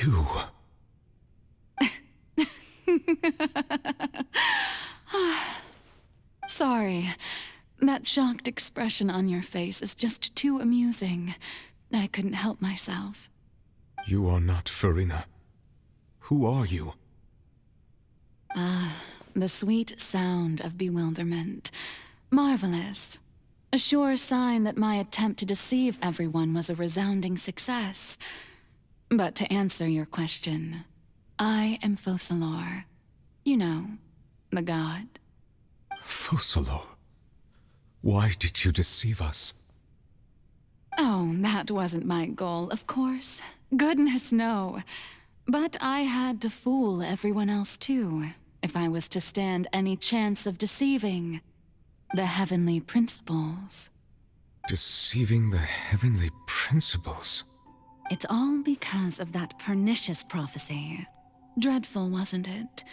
Speaker 4: You.
Speaker 8: Sorry. That shocked expression on your face is just too amusing. I couldn't help myself.
Speaker 4: You are not Farina. Who are you?
Speaker 8: The sweet sound of bewilderment. Marvelous. A sure sign that my attempt to deceive everyone was a resounding success. But to answer your question, I am Focalor. You know, the god.
Speaker 4: Focalor? Why did you deceive us?
Speaker 8: Oh, that wasn't my goal, of course. Goodness, no. But I had to fool everyone else too, if I was to stand any chance of deceiving the heavenly principles.
Speaker 4: Deceiving the heavenly principles?
Speaker 8: It's all because of that pernicious prophecy. Dreadful, wasn't it?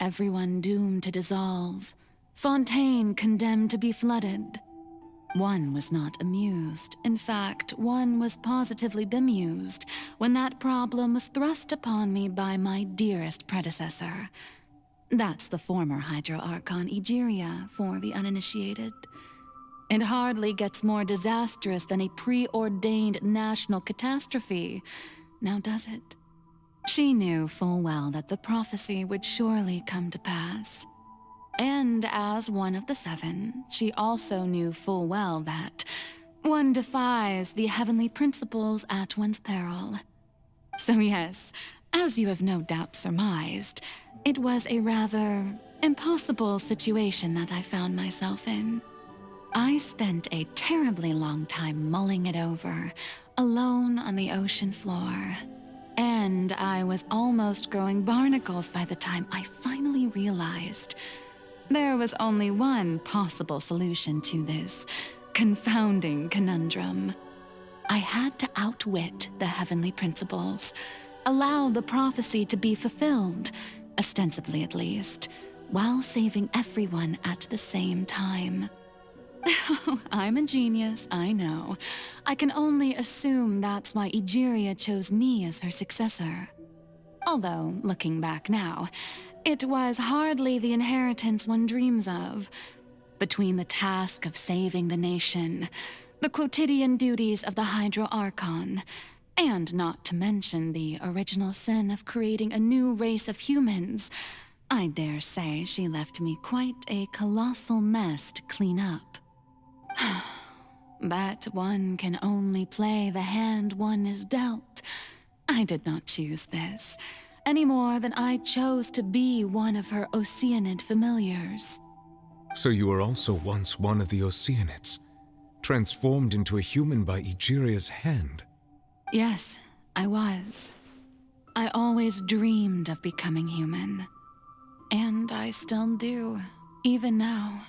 Speaker 8: Everyone doomed to dissolve. Fontaine condemned to be flooded. One was not amused. In fact, one was positively bemused when that problem was thrust upon me by my dearest predecessor. That's the former Hydro Archon Egeria for the uninitiated. It hardly gets more disastrous than a preordained national catastrophe, now does it? She knew full well that the prophecy would surely come to pass. And as one of the seven, she also knew full well that one defies the heavenly principles at one's peril. So yes, as you have no doubt surmised, it was a rather impossible situation that I found myself in. I spent a terribly long time mulling it over, alone on the ocean floor. And I was almost growing barnacles by the time I finally realized there was only one possible solution to this confounding conundrum. I had to outwit the heavenly principles, allow the prophecy to be fulfilled, ostensibly at least, while saving everyone at the same time. I'm a genius, I know. I can only assume that's why Egeria chose me as her successor. Although, looking back now, it was hardly the inheritance one dreams of. Between the task of saving the nation, the quotidian duties of the Hydro Archon, and not to mention the original sin of creating a new race of humans, I dare say she left me quite a colossal mess to clean up. But one can only play the hand one is dealt. I did not choose this, any more than I chose to be one of her Oceanid familiars.
Speaker 4: So you were also once one of the Oceanids, transformed into a human by Egeria's hand?
Speaker 8: Yes, I was. I always dreamed of becoming human. And I still do, even now.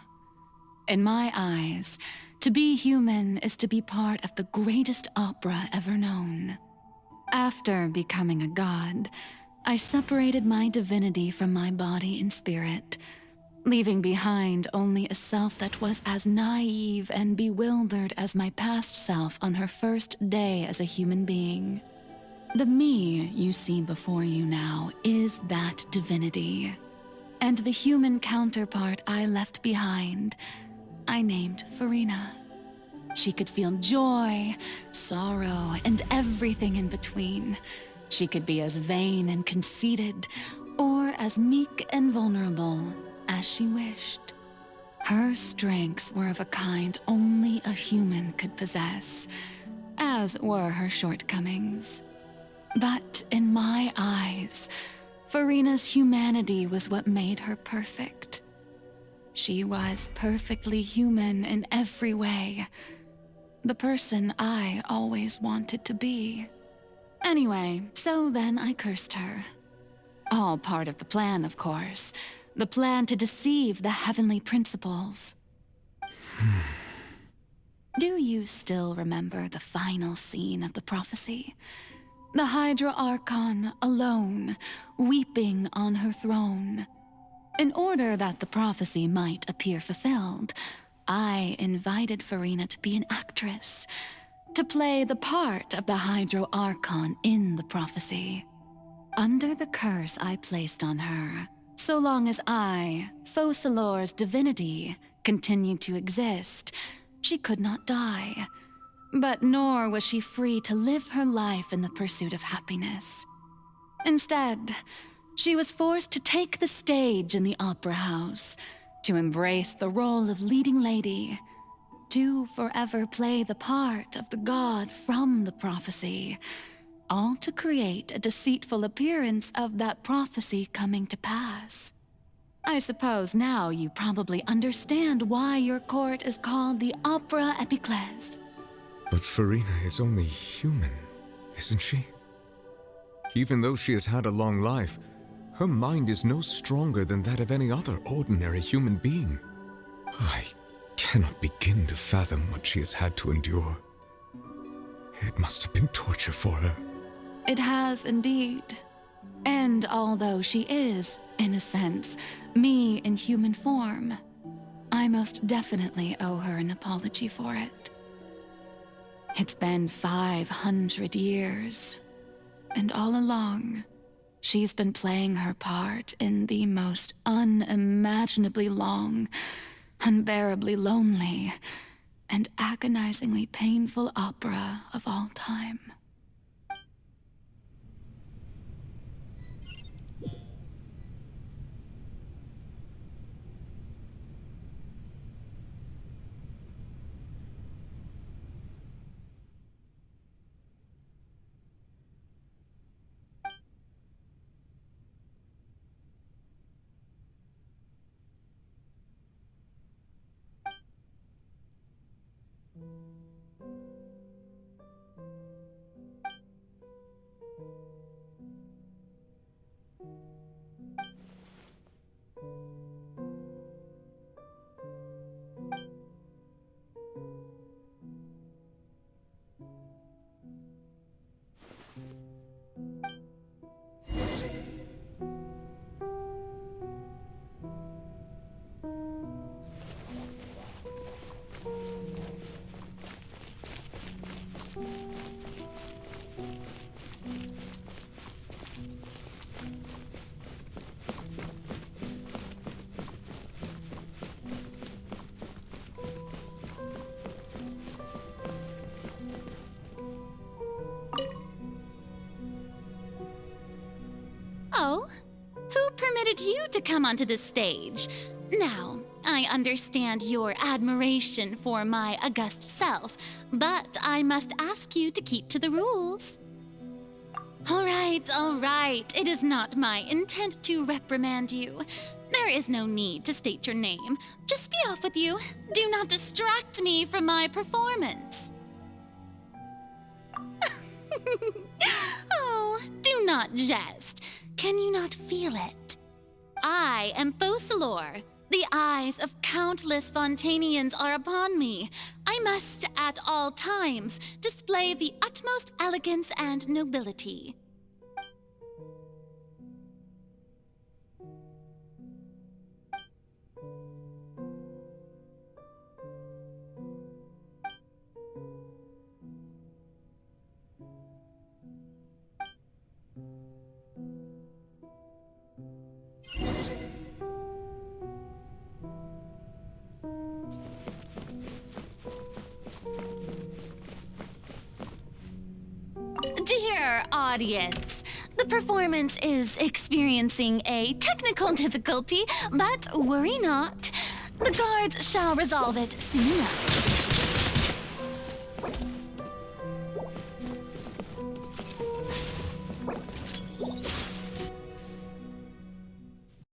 Speaker 8: In my eyes, to be human is to be part of the greatest opera ever known. After becoming a god, I separated my divinity from my body and spirit, leaving behind only a self that was as naive and bewildered as my past self on her first day as a human being. The me you see before you now is that divinity, and the human counterpart I left behind, I named Farina. She could feel joy, sorrow, and everything in between. She could be as vain and conceited, or as meek and vulnerable as she wished. Her strengths were of a kind only a human could possess, as were her shortcomings. But in my eyes, Farina's humanity was what made her perfect. She was perfectly human in every way. The person I always wanted to be. Anyway, so then I cursed her. All part of the plan, of course. The plan to deceive the heavenly principles. Do you still remember the final scene of the prophecy? The Hydra Archon alone, weeping on her throne. In order that the prophecy might appear fulfilled, I invited Farina to be an actress, to play the part of the Hydro Archon in the prophecy.
Speaker 22: Under the curse I placed on her, so long as I, Focalor's divinity, continued to exist, she could not die. But nor was she free to live her life in the pursuit of happiness. Instead, she was forced to take the stage in the opera house, to embrace the role of leading lady, to forever play the part of the god from the prophecy, all to create a deceitful appearance of that prophecy coming to pass. I suppose now you probably understand why your court is called the Opera Epiclese.
Speaker 4: But Farina is only human, isn't she? Even though she has had a long life, her mind is no stronger than that of any other ordinary human being. I cannot begin to fathom what she has had to endure. It must have been torture for her.
Speaker 22: It has indeed. And although she is, in a sense, me in human form, I most definitely owe her an apology for it. It's been 500 years, and all along, she's been playing her part in the most unimaginably long, unbearably lonely, and agonizingly painful opera of all time.
Speaker 3: Oh, who permitted you to come onto the stage? Now, I understand your admiration for my august self, but I must ask you to keep to the rules. All right. It is not my intent to reprimand you. There is no need to state your name. Just be off with you. Do not distract me from my performance. Oh, do not jest. Can you not feel it? I am Focalor. The eyes of countless Fontanians are upon me. I must, at all times, display the utmost elegance and nobility. Dear audience, the performance is experiencing a technical difficulty, but worry not. The guards shall resolve it soon enough.